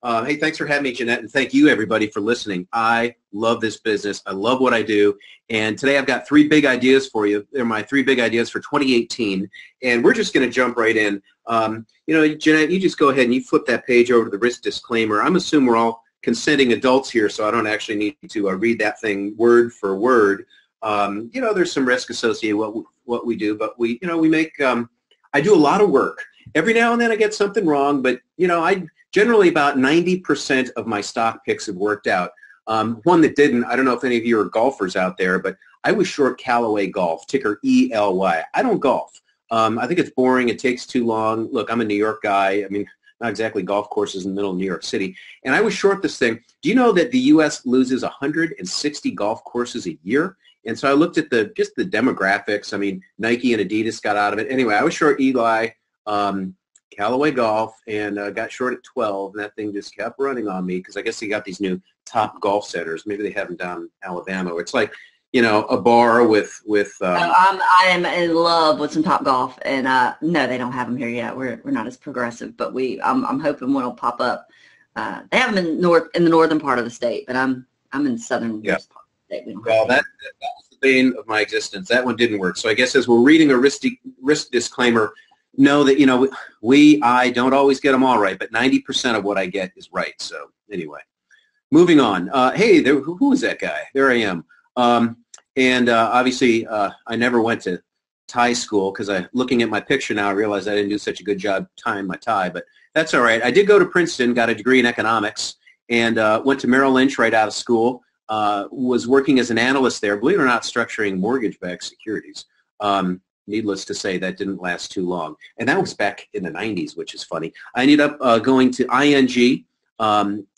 Hey, thanks for having me, Jeanette, and thank you, everybody, for listening. I love this business. I love what I do, and today I've got three big ideas for you. They're my three big ideas for 2018, and we're just going to jump right in. Jeanette, you just go ahead and you flip that page over to the risk disclaimer. I'm assuming we're all consenting adults here, so I don't actually need to read that thing word for word. There's some risk associated with what we do, but we make. I do a lot of work. Every now and then I get something wrong, but I generally about 90% of my stock picks have worked out. One that didn't, I don't know if any of you are golfers out there, but I was short Callaway Golf, ticker ELY. I don't golf. I think it's boring. It takes too long. Look, I'm a New York guy. I mean, not exactly golf courses in the middle of New York City. And I was short this thing. Do you know that the U.S. loses 160 golf courses a year? And so I looked at just the demographics. I mean, Nike and Adidas got out of it. Anyway, I was short Eli, Callaway Golf, and got short at 12, and that thing just kept running on me because I guess they got these new Top Golf centers. Maybe they have them down in Alabama. It's like, a bar with I am in love with some Top Golf, and no, they don't have them here yet. We're not as progressive, but I'm hoping one will pop up. They have them in the northern part of the state, but I'm in the southern part of the state. Well, that was the bane of my existence. That one didn't work. So I guess as we're reading a risk disclaimer, know that I don't always get them all right, but 90% of what I get is right. So anyway, moving on. Hey, who is that guy? There I am. Obviously, I never went to tie school because looking at my picture now, I realize I didn't do such a good job tying my tie, but that's all right. I did go to Princeton, got a degree in economics, and went to Merrill Lynch right out of school. Was working as an analyst there, believe it or not, structuring mortgage-backed securities. Needless to say, that didn't last too long. And that was back in the 90s, which is funny. I ended up going to ING,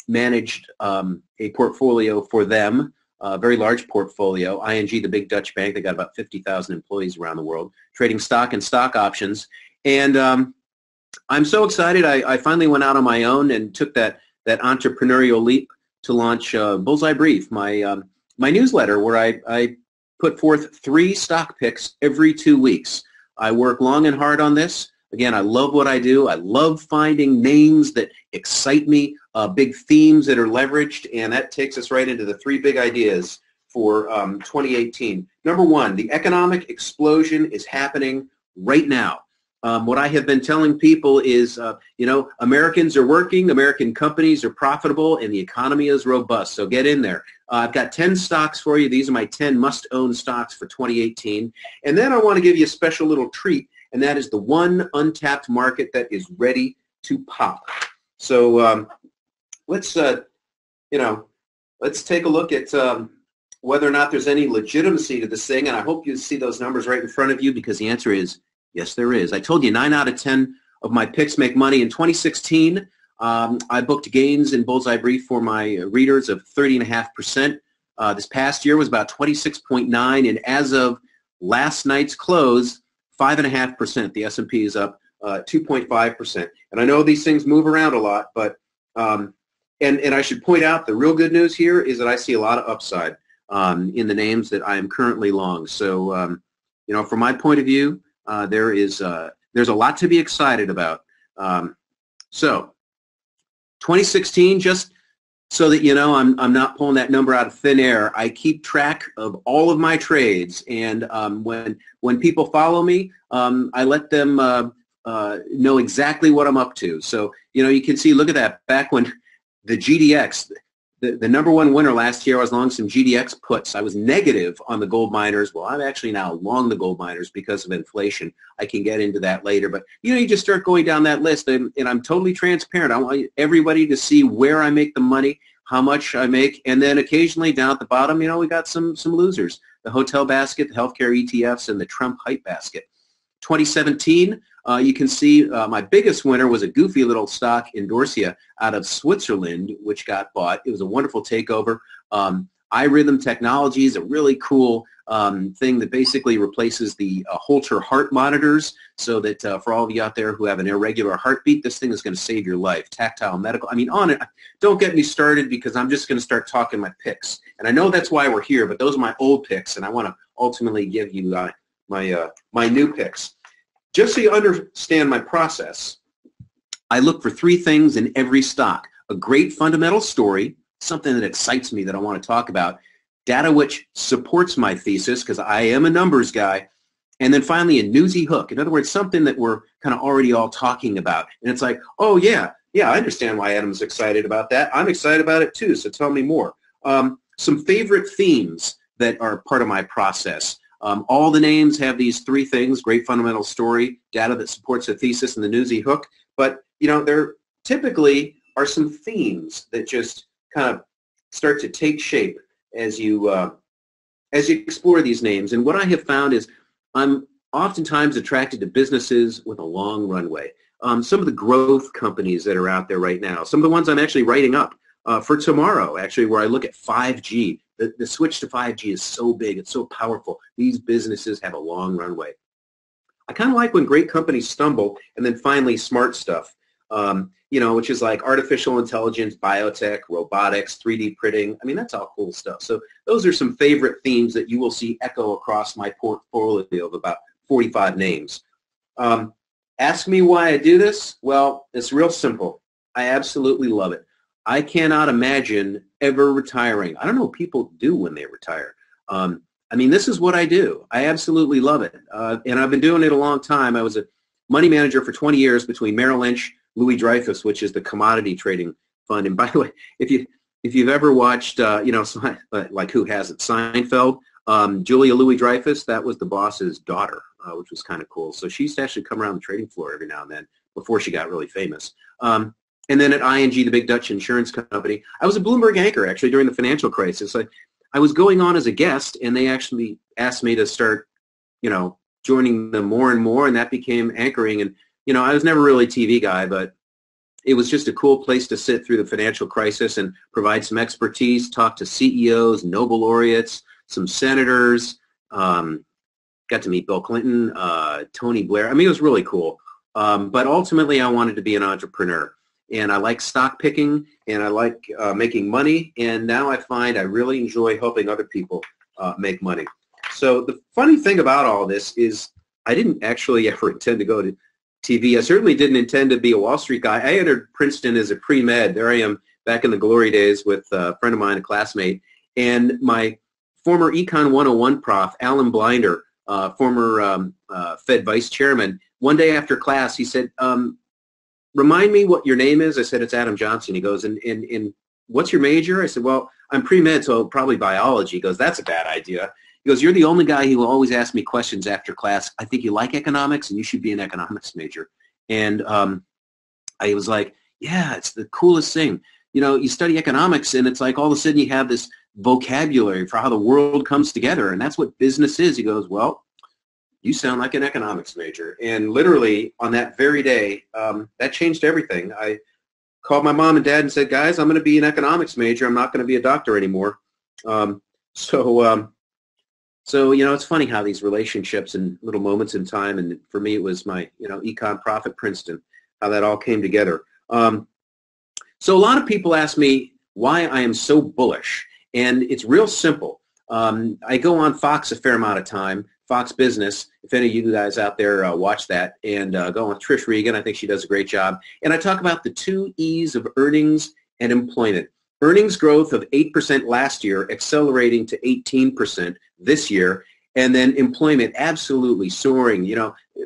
managed a portfolio for them, a very large portfolio. ING, the big Dutch bank, they got about 50,000 employees around the world, trading stock and stock options. And I'm so excited, I finally went out on my own and took that entrepreneurial leap to launch Bullseye Brief, my newsletter, where I put forth 3 stock picks every 2 weeks. I work long and hard on this. Again, I love what I do. I love finding names that excite me, big themes that are leveraged, and that takes us right into the 3 big ideas for 2018. Number 1, the economic explosion is happening right now. What I have been telling people is, Americans are working, American companies are profitable, and the economy is robust. So get in there. I've got 10 stocks for you. These are my 10 must-own stocks for 2018. And then I want to give you a special little treat, and that is the one untapped market that is ready to pop. So let's take a look at whether or not there's any legitimacy to this thing. And I hope you see those numbers right in front of you, because the answer is yes, there is. I told you 9 out of 10 of my picks make money. In 2016, I booked gains in Bullseye Brief for my readers of 30.5%. This past year was about 26.9, and as of last night's close, 5.5%. The S&P is up 2.5%. And I know these things move around a lot, but and I should point out the real good news here is that I see a lot of upside in the names that I am currently long. So from my point of view, there's a lot to be excited about. So 2016, just so that I'm not pulling that number out of thin air, I keep track of all of my trades, and when people follow me, I let them know exactly what I'm up to. So you can see, look at that, back when the GDX, the number one winner last year, I was long some GDX puts. I was negative on the gold miners. Well, I'm actually now long the gold miners because of inflation. I can get into that later. But, you just start going down that list, and I'm totally transparent. I want everybody to see where I make the money, how much I make, and then occasionally down at the bottom, we got some losers. The hotel basket, the healthcare ETFs, and the Trump hype basket. 2017, you can see my biggest winner was a goofy little stock, Endorsia, out of Switzerland, which got bought. It was a wonderful takeover. iRhythm Technology is a really cool thing that basically replaces the Holter heart monitors, so that for all of you out there who have an irregular heartbeat, this thing is going to save your life. Tactile medical. I mean, on it. Don't get me started, because I'm just going to start talking my picks. And I know that's why we're here, but those are my old picks, and I want to ultimately give you my new picks. Just so you understand my process, I look for 3 things in every stock: a great fundamental story, something that excites me that I want to talk about, data which supports my thesis because I am a numbers guy, and then finally a newsy hook. In other words, something that we're kind of already all talking about. And it's like, oh, yeah, I understand why Adam's excited about that. I'm excited about it too, so tell me more. Some favorite themes that are part of my process. All the names have these three things: great fundamental story, data that supports a thesis, and the newsy hook. But, there typically are some themes that just kind of start to take shape as you explore these names. And what I have found is I'm oftentimes attracted to businesses with a long runway. Some of the growth companies that are out there right now, some of the ones I'm actually writing up for tomorrow, actually, where I look at 5G. The switch to 5G is so big. It's so powerful. These businesses have a long runway. I kind of like when great companies stumble and then finally smart stuff, which is like artificial intelligence, biotech, robotics, 3D printing. I mean, that's all cool stuff. So those are some favorite themes that you will see echo across my portfolio of about 45 names. Ask me why I do this. Well, it's real simple. I absolutely love it. I cannot imagine ever retiring. I don't know what people do when they retire. This is what I do. I absolutely love it. And I've been doing it a long time. I was a money manager for 20 years between Merrill Lynch, Louis Dreyfus, which is the commodity trading fund. And by the way, if you've ever watched, like who hasn't, Seinfeld, Julia Louis Dreyfus, that was the boss's daughter, which was kind of cool. So she used to actually come around the trading floor every now and then before she got really famous. And then at ING, the big Dutch insurance company, I was a Bloomberg anchor actually during the financial crisis. I was going on as a guest, and they actually asked me to start, joining them more and more, and that became anchoring. And, I was never really a TV guy, but it was just a cool place to sit through the financial crisis and provide some expertise, talk to CEOs, Nobel laureates, some senators, got to meet Bill Clinton, Tony Blair. It was really cool. But ultimately, I wanted to be an entrepreneur. And I like stock picking, and I like making money, and now I find I really enjoy helping other people make money. So the funny thing about all this is I didn't actually ever intend to go to TV. I certainly didn't intend to be a Wall Street guy. I entered Princeton as a pre-med. There I am back in the glory days with a friend of mine, a classmate, and my former Econ 101 prof, Alan Blinder, former Fed vice chairman, one day after class, he said, remind me what your name is. I said, it's Adam Johnson. He goes, and what's your major? I said, well, I'm pre-med, so probably biology. He goes, that's a bad idea. He goes, you're the only guy who will always ask me questions after class. I think you like economics, and you should be an economics major. And I was like, yeah, it's the coolest thing. You study economics, and it's like all of a sudden you have this vocabulary for how the world comes together, and that's what business is. He goes, well, you sound like an economics major. And literally on that very day, that changed everything. I called my mom and dad and said, guys, I'm going to be an economics major. I'm not going to be a doctor anymore. So it's funny how these relationships and little moments in time, and for me it was my, econ prof at Princeton, how that all came together. So a lot of people ask me why I am so bullish, and it's real simple. I go on Fox a fair amount of time, Fox Business, if any of you guys out there watch that, and go on Trish Regan. I think she does a great job. And I talk about the 2 E's of earnings and employment. Earnings growth of 8% last year, accelerating to 18% this year, and then employment absolutely soaring.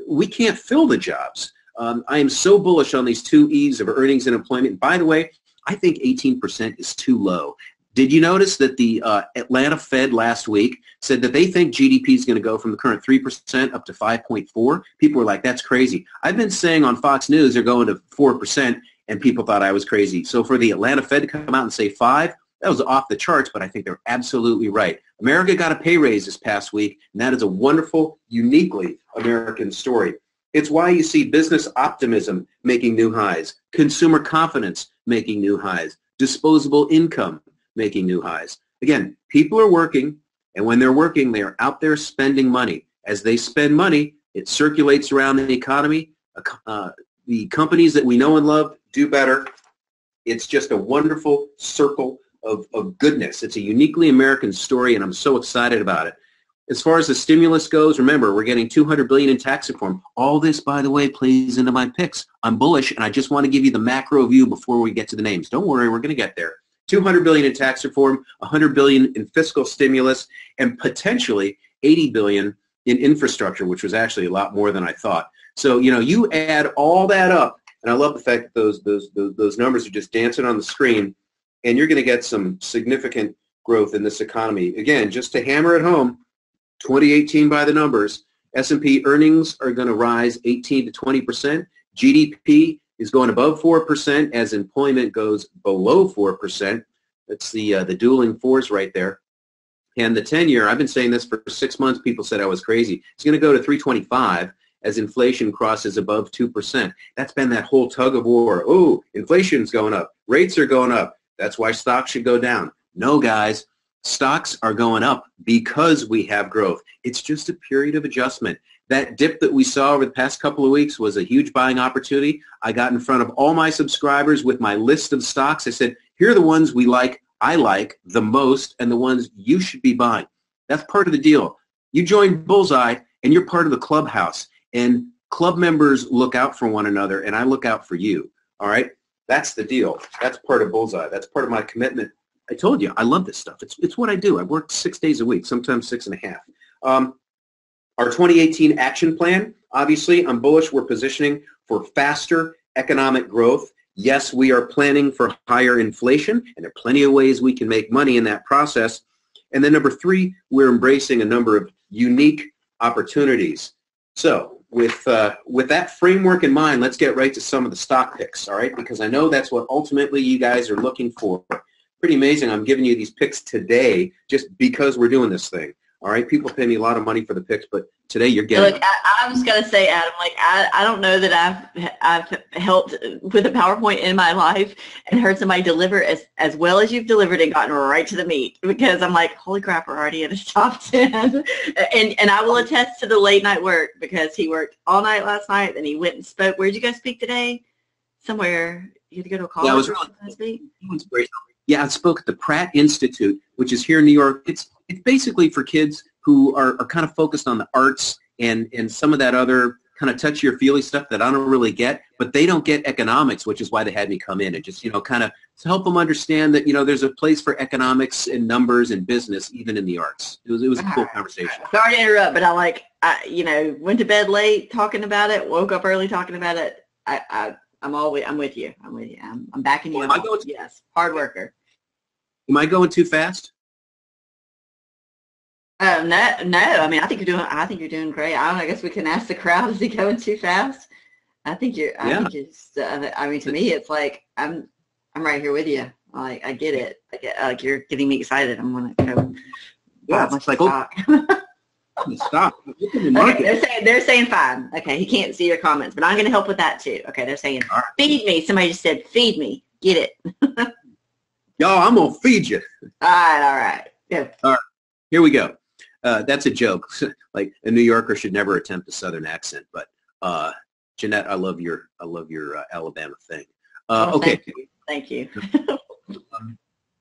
We can't fill the jobs. I am so bullish on these 2 E's of earnings and employment. And by the way, I think 18% is too low. Did you notice that the Atlanta Fed last week said that they think GDP is going to go from the current 3% up to 5.4? People were like, that's crazy. I've been saying on Fox News they're going to 4%, and people thought I was crazy. So for the Atlanta Fed to come out and say 5, that was off the charts, but I think they're absolutely right. America got a pay raise this past week, and that is a wonderful, uniquely American story. It's why you see business optimism making new highs, consumer confidence making new highs, disposable income making new highs. Again, people are working, and when they're working, they are out there spending money. As they spend money, it circulates around the economy. The companies that we know and love do better. It's just a wonderful circle of goodness. It's a uniquely American story, and I'm so excited about it. as far as the stimulus goes, remember, we're getting $200 billion in tax reform. All this, by the way, plays into my picks. I'm bullish, and I just want to give you the macro view before we get to the names. Don't worry, we're going to get there. $200 billion in tax reform, $100 billion in fiscal stimulus, and potentially $80 billion in infrastructure, which was actually a lot more than I thought. So, you add all that up, and I love the fact that those numbers are just dancing on the screen, and you're going to get some significant growth in this economy. Again, just to hammer it home, 2018 by the numbers, S&P earnings are going to rise 18 to 20%. GDP is going above 4% as employment goes below 4%. That's the dueling fours right there. And the 10-year, I've been saying this for 6 months. People said I was crazy. It's going to go to 325 as inflation crosses above 2%. That's been that whole tug of war. Oh, inflation's going up. Rates are going up. That's why stocks should go down. No, guys. Stocks are going up because we have growth. It's just a period of adjustment. That dip that we saw over the past couple of weeks was a huge buying opportunity. I got in front of all my subscribers with my list of stocks. I said, here are the ones I like the most, and the ones you should be buying. That's part of the deal. You join Bullseye, and you're part of the clubhouse. And club members look out for one another, and I look out for you. All right? That's the deal. That's part of Bullseye. That's part of my commitment. I told you, I love this stuff. It's what I do. I work 6 days a week, sometimes 6.5. Our 2018 action plan, obviously, I'm bullish. We're positioning for faster economic growth. Yes, we are planning for higher inflation, and there are plenty of ways we can make money in that process. And then number 3, we're embracing a number of unique opportunities. So with that framework in mind, let's get right to some of the stock picks, all right? Because I know that's what ultimately you guys are looking for. Pretty amazing. I'm giving you these picks today just because we're doing this thing. All right, people pay me a lot of money for the picks, but today you're getting. Look, I was going to say, Adam, I don't know that I've helped with a PowerPoint in my life and heard somebody deliver as well as you've delivered and gotten right to the meat, because I'm like, holy crap, we're already at his top 10. and I will attest to the late night work, because he worked all night last night, and he went and spoke. Where did you guys speak today? Somewhere. You had to go to a college. Yeah, it was great. Yeah, I spoke at the Pratt Institute, which is here in New York. It's basically for kids who are kind of focused on the arts and some of that other kind of touchy-feely stuff that I don't really get, but they don't get economics, which is why they had me come in and just, kind of to help them understand that, there's a place for economics and numbers and business, even in the arts. It was a cool conversation. Sorry to interrupt, but I went to bed late talking about it, woke up early talking about it. I'm with you. I'm backing you up. Yes, hard worker. Am I going too fast? No. I mean, I think you're doing great. I guess we can ask the crowd, is he going too fast? I think you're. I mean, to me, it's like I'm right here with you. Like, I get it. Like you're getting me excited. I'm gonna go. Yeah, it's like stock. Okay, they're saying fine. Okay, he can't see your comments, but I'm going to help with that too. Okay, they're saying feed me. Somebody just said feed me. Get it? Y'all, I'm gonna feed you. All right. Yeah. All right, here we go. That's a joke. Like, a New Yorker should never attempt a Southern accent. But Jeanette, I love your Alabama thing. Okay. Thank you.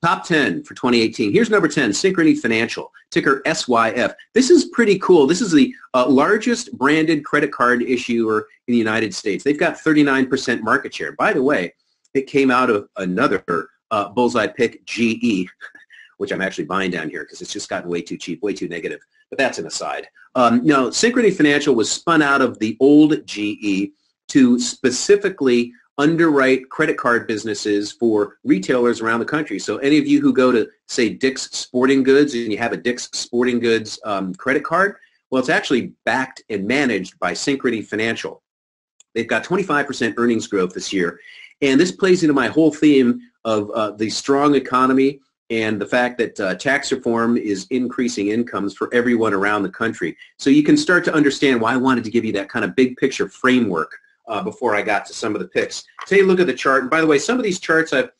Top 10 for 2018. Here's number 10, Synchrony Financial, ticker SYF. This is pretty cool. This is the largest branded credit card issuer in the United States. They've got 39% market share. By the way, it came out of another Bullseye pick, GE, which I'm actually buying down here because it's just gotten way too cheap, way too negative. But that's an aside. No, Synchrony Financial was spun out of the old GE to specifically underwrite credit card businesses for retailers around the country. So any of you who go to, say, Dick's Sporting Goods and you have a Dick's Sporting Goods credit card, well, it's actually backed and managed by Synchrony Financial. They've got 25% earnings growth this year. And this plays into my whole theme of the strong economy and the fact that tax reform is increasing incomes for everyone around the country. So you can start to understand why I wanted to give you that kind of big picture framework before I got to some of the picks. Take a look at the chart. And by the way, some of these charts I've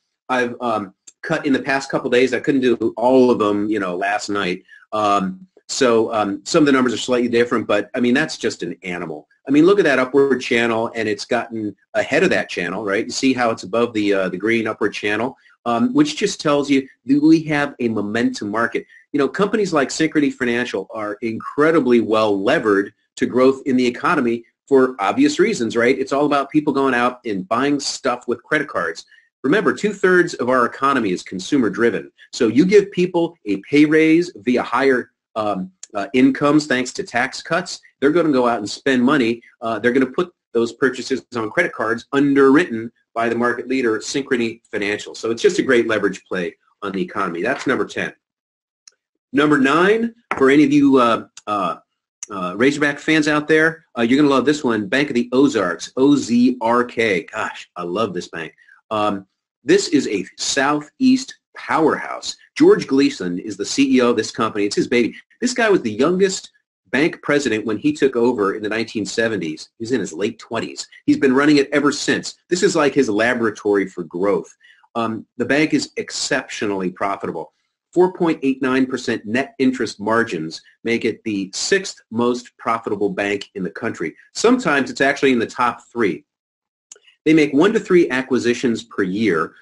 cut in the past couple days. I couldn't do all of them, last night. So some of the numbers are slightly different, but I mean, that's just an animal. I mean, look at that upward channel, and it's gotten ahead of that channel, right? You see how it's above the green upward channel. which just tells you that we have a momentum market. You know, companies like Synchrony Financial are incredibly well levered to growth in the economy for obvious reasons, right? It's all about people going out and buying stuff with credit cards. Remember, 2/3 of our economy is consumer driven. So you give people a pay raise via higher incomes thanks to tax cuts, they're going to go out and spend money. They're going to put those purchases on credit cards underwritten by the market leader, Synchrony Financial. So it's just a great leverage play on the economy. That's number 10. Number 9, for any of you Razorback fans out there, you're going to love this one, Bank of the Ozarks, OZRK. Gosh, I love this bank. This is a Southeast powerhouse. George Gleason is the CEO of this company. It's his baby. This guy was the youngest bank president when he took over in the 1970s. He's in his late 20s. He's been running it ever since. This is like his laboratory for growth. The bank is exceptionally profitable. 4.89% net interest margins make it the 6th most profitable bank in the country. Sometimes it's actually in the top 3. They make 1 to 3 acquisitions per year,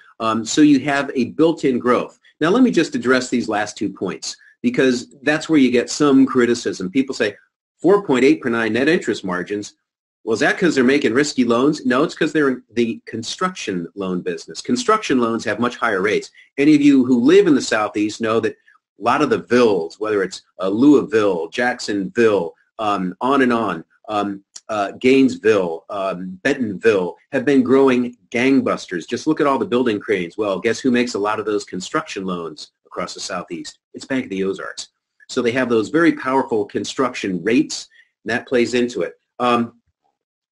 so you have a built-in growth. Now let me just address these last 2 points, because that's where you get some criticism. People say 4.8% net interest margins. Well, is that because they're making risky loans? No, it's because they're in the construction loan business. Construction loans have much higher rates. Any of you who live in the Southeast know that a lot of the villes, whether it's Louisville, Jacksonville, on and on, Gainesville, Bentonville, have been growing gangbusters. Just look at all the building cranes. Well, guess who makes a lot of those construction loans across the Southeast? It's Bank of the Ozarks. So they have those very powerful construction rates, and that plays into it.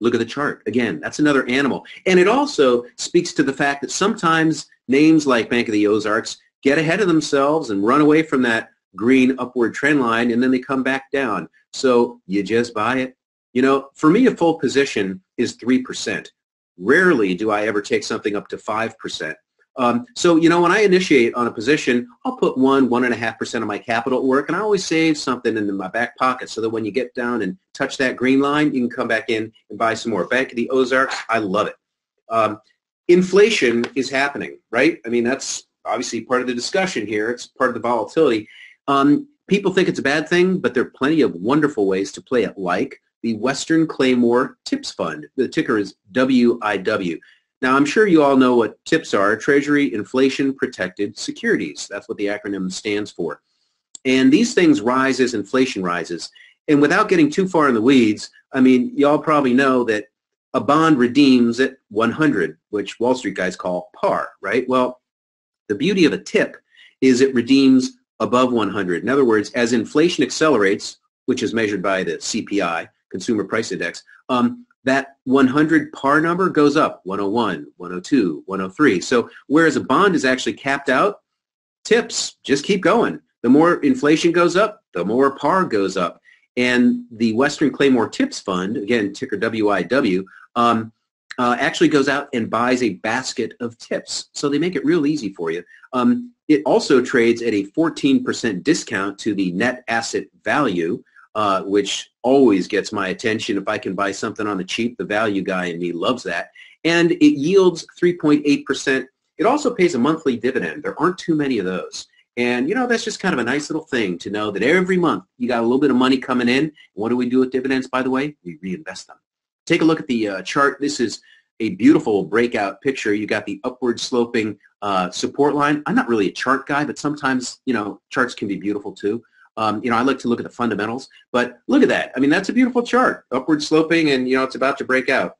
Look at the chart. Again, that's another animal. And it also speaks to the fact that sometimes names like Bank of the Ozarks get ahead of themselves and run away from that green upward trend line, and then they come back down. So you just buy it. You know, for me, a full position is 3%. Rarely do I ever take something up to 5%. So, you know, when I initiate on a position, I'll put 1.5% of my capital at work, and I always save something in my back pocket so that when you get down and touch that green line, you can come back in and buy some more. Bank of the Ozarks, I love it. Inflation is happening, right? I mean, that's obviously part of the discussion here. It's part of the volatility. People think it's a bad thing, but there are plenty of wonderful ways to play it, like the Western Claymore TIPS Fund. The ticker is WIW. Now, I'm sure you all know what TIPS are, Treasury Inflation Protected Securities. That's what the acronym stands for. And these things rise as inflation rises. And without getting too far in the weeds, I mean, you all probably know that a bond redeems at 100, which Wall Street guys call par, right? Well, the beauty of a TIP is it redeems above 100. In other words, as inflation accelerates, which is measured by the CPI, Consumer Price Index, that 100 par number goes up, 101, 102, 103. So whereas a bond is actually capped out, TIPS just keep going. The more inflation goes up, the more par goes up. And the Western Claymore TIPS Fund, again, ticker WIW, actually goes out and buys a basket of TIPS. So they make it real easy for you. It also trades at a 14% discount to the net asset value, which always gets my attention. If I can buy something on the cheap, the value guy in me loves that. And it yields 3.8%. It also pays a monthly dividend. There aren't too many of those. And, you know, that's just kind of a nice little thing to know that every month you got a little bit of money coming in. What do we do with dividends, by the way? We reinvest them. Take a look at the chart. This is a beautiful breakout picture. You got the upward sloping support line. I'm not really a chart guy, but sometimes, you know, charts can be beautiful too. You know, I like to look at the fundamentals, but look at that. I mean, that's a beautiful chart, upward sloping, and, you know, it's about to break out.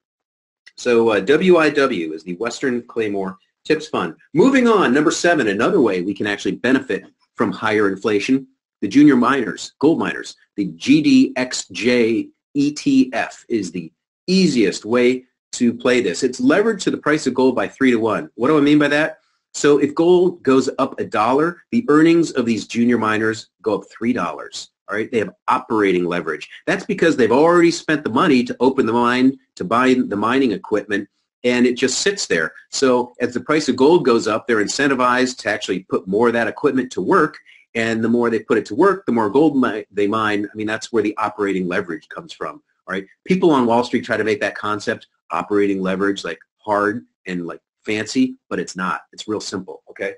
So WIW is the Western Claymore TIPS Fund. Moving on, number 7, another way we can actually benefit from higher inflation, the junior miners, gold miners. The GDXJ ETF is the easiest way to play this. It's levered to the price of gold by 3 to 1. What do I mean by that? So if gold goes up $1, the earnings of these junior miners go up $3. All right, they have operating leverage. That's because they've already spent the money to open the mine, to buy the mining equipment, and it just sits there. So as the price of gold goes up, they're incentivized to actually put more of that equipment to work, and the more they put it to work, the more gold they mine. I mean, that's where the operating leverage comes from. All right, people on Wall Street try to make that concept, operating leverage, like hard and like fancy, but it's not. It's real simple, okay?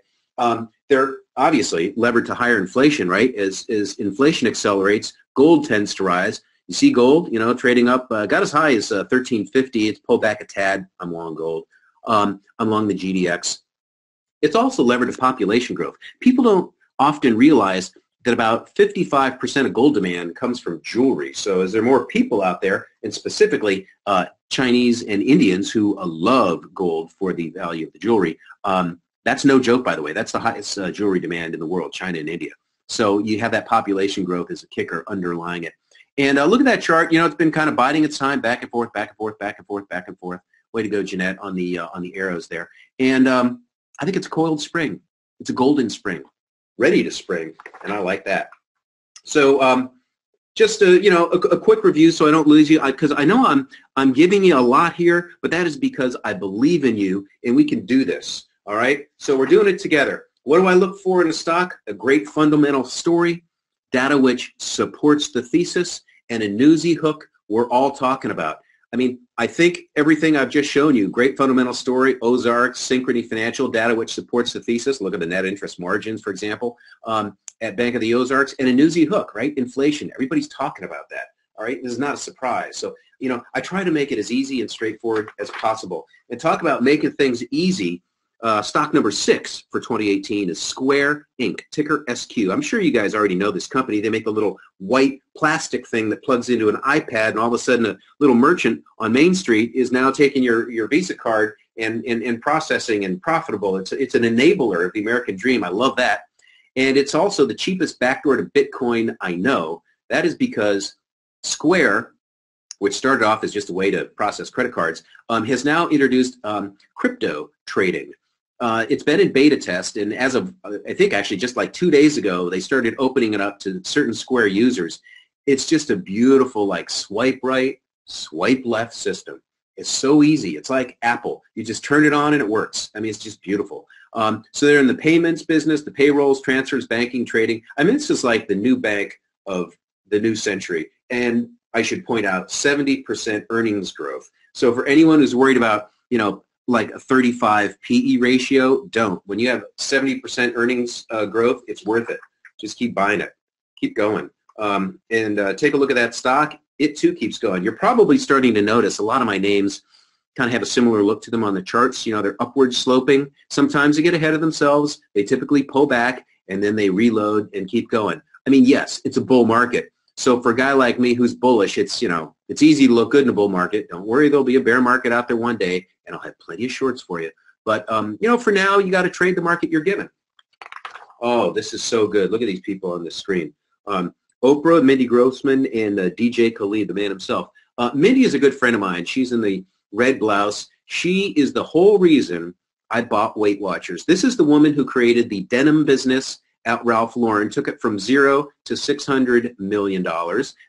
They're obviously levered to higher inflation, right? As inflation accelerates, gold tends to rise. You see gold, trading up, got as high as 1350. It's pulled back a tad. I'm long gold. I'm long the GDX. It's also levered to population growth. People don't often realize that about 55% of gold demand comes from jewelry. So as there are more people out there, and specifically Chinese and Indians who love gold for the value of the jewelry, that's no joke, by the way. That's the highest jewelry demand in the world, China and India. So you have that population growth as a kicker underlying it. And look at that chart. It's been kind of biding its time, back and forth, back and forth, back and forth, back and forth. Way to go, Jeanette, on the arrows there. And I think it's a coiled spring. It's a golden spring, ready to spring, and I like that. So just a quick review so I don't lose you, because I know I'm giving you a lot here, but that is because I believe in you, and we can do this. All right? So we're doing it together. What do I look for in a stock? A great fundamental story, data which supports the thesis, and a newsy hook we're all talking about. I mean, I think everything I've just shown you, great fundamental story, Ozarks, Synchrony Financial, data which supports the thesis. Look at the net interest margins, for example, at Bank of the Ozarks, and a newsy hook, right? Inflation. Everybody's talking about that, all right? This is not a surprise. So, I try to make it as easy and straightforward as possible. And talk about making things easy. Stock number 6 for 2018 is Square Inc., ticker SQ. I'm sure you guys already know this company. They make a little white plastic thing that plugs into an iPad, and all of a sudden a little merchant on Main Street is now taking your Visa card and processing and profitable. It's an enabler of the American dream. I love that. And it's also the cheapest backdoor to Bitcoin I know. That is because Square, which started off as just a way to process credit cards, has now introduced crypto trading. It's been in beta test, and as of, I think actually just like 2 days ago, they started opening it up to certain Square users. It's just a beautiful, like, swipe right, swipe left system. It's so easy. It's like Apple. You just turn it on and it works. I mean, it's just beautiful. So they're in the payments business, the payrolls, transfers, banking, trading. I mean, this is like the new bank of the new century. And I should point out 70% earnings growth. So for anyone who's worried about, like a 35 PE ratio, don't. When you have 70% earnings growth, it's worth it. Just keep buying it. Keep going. And take a look at that stock. It too keeps going. You're probably starting to notice a lot of my names kind of have a similar look to them on the charts. They're upward sloping. Sometimes they get ahead of themselves. They typically pull back, and then they reload and keep going. I mean, yes, it's a bull market. So for a guy like me who's bullish, it's easy to look good in a bull market. Don't worry, there'll be a bear market out there one day, and I'll have plenty of shorts for you. But, for now, you got to trade the market you're given. Oh, this is so good. Look at these people on the screen. Oprah, Mindy Grossman, and DJ Khalid, the man himself. Mindy is a good friend of mine. She's in the red blouse. She is the whole reason I bought Weight Watchers. This is the woman who created the denim business at Ralph Lauren, took it from $0 to $600 million.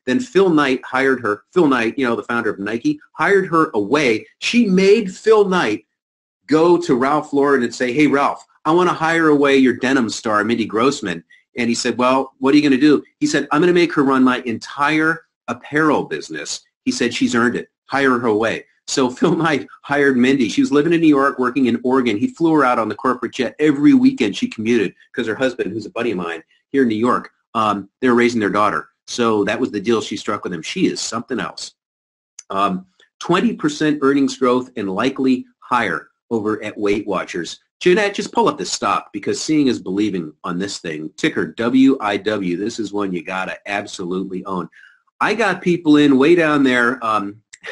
Then Phil Knight hired her. Phil Knight, the founder of Nike, hired her away. She made Phil Knight go to Ralph Lauren and say, hey, Ralph, I want to hire away your denim star, Mindy Grossman. And he said, well, what are you going to do? He said, I'm going to make her run my entire apparel business. He said, she's earned it. Hire her away. So Phil Knight hired Mindy. She was living in New York, working in Oregon. He flew her out on the corporate jet. Every weekend she commuted because her husband, who's a buddy of mine here in New York, they were raising their daughter. So that was the deal she struck with him. She is something else. 20% earnings growth and likely higher over at Weight Watchers. Jeanette, just pull up the stock because seeing is believing on this thing. Ticker WIW. This is one you got to absolutely own. I got people in way down there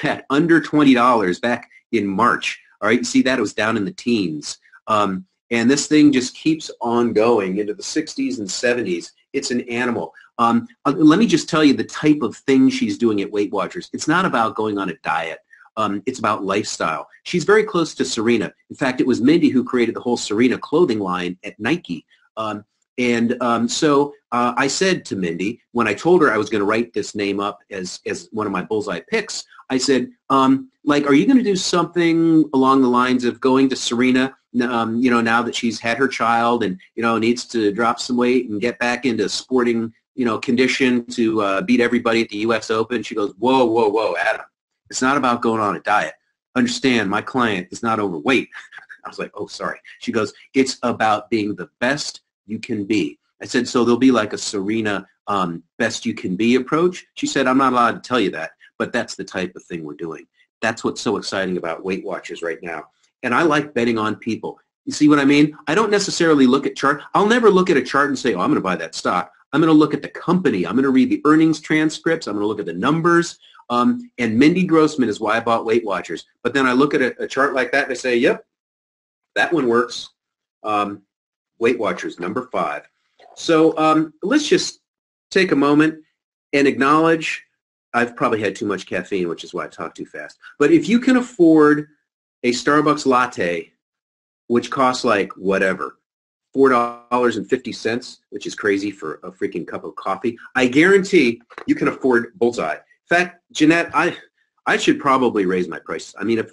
at under $20 back in March. All right, you see that? It was down in the teens. And this thing just keeps on going into the 60s and 70s. It's an animal. Let me just tell you the type of thing she's doing at Weight Watchers. It's not about going on a diet. It's about lifestyle. She's very close to Serena. In fact, it was Mindy who created the whole Serena clothing line at Nike. So I said to Mindy, when I told her I was going to write this name up as one of my Bullseye picks, I said, are you going to do something along the lines of going to Serena, now that she's had her child and, needs to drop some weight and get back into sporting, condition to beat everybody at the U.S. Open? She goes, whoa, Adam. It's not about going on a diet. Understand, my client is not overweight. I was like, oh, sorry. She goes, it's about being the best you can be. I said, so there'll be like a Serena best you can be approach? She said, I'm not allowed to tell you that, but that's the type of thing we're doing. That's what's so exciting about Weight Watchers right now. And I like betting on people. You see what I mean? I don't necessarily look at chart. I'll never look at a chart and say, oh, I'm going to buy that stock. I'm going to look at the company. I'm going to read the earnings transcripts. I'm going to look at the numbers. And Mindy Grossman is why I bought Weight Watchers. But then I look at a chart like that and I say, yep, that one works. Weight Watchers, number 5. So let's just take a moment and acknowledge I've probably had too much caffeine, which is why I talk too fast. But if you can afford a Starbucks latte, which costs like whatever, $4.50, which is crazy for a freaking cup of coffee, I guarantee you can afford Bullseye. In fact, Jeanette, I should probably raise my prices. I mean,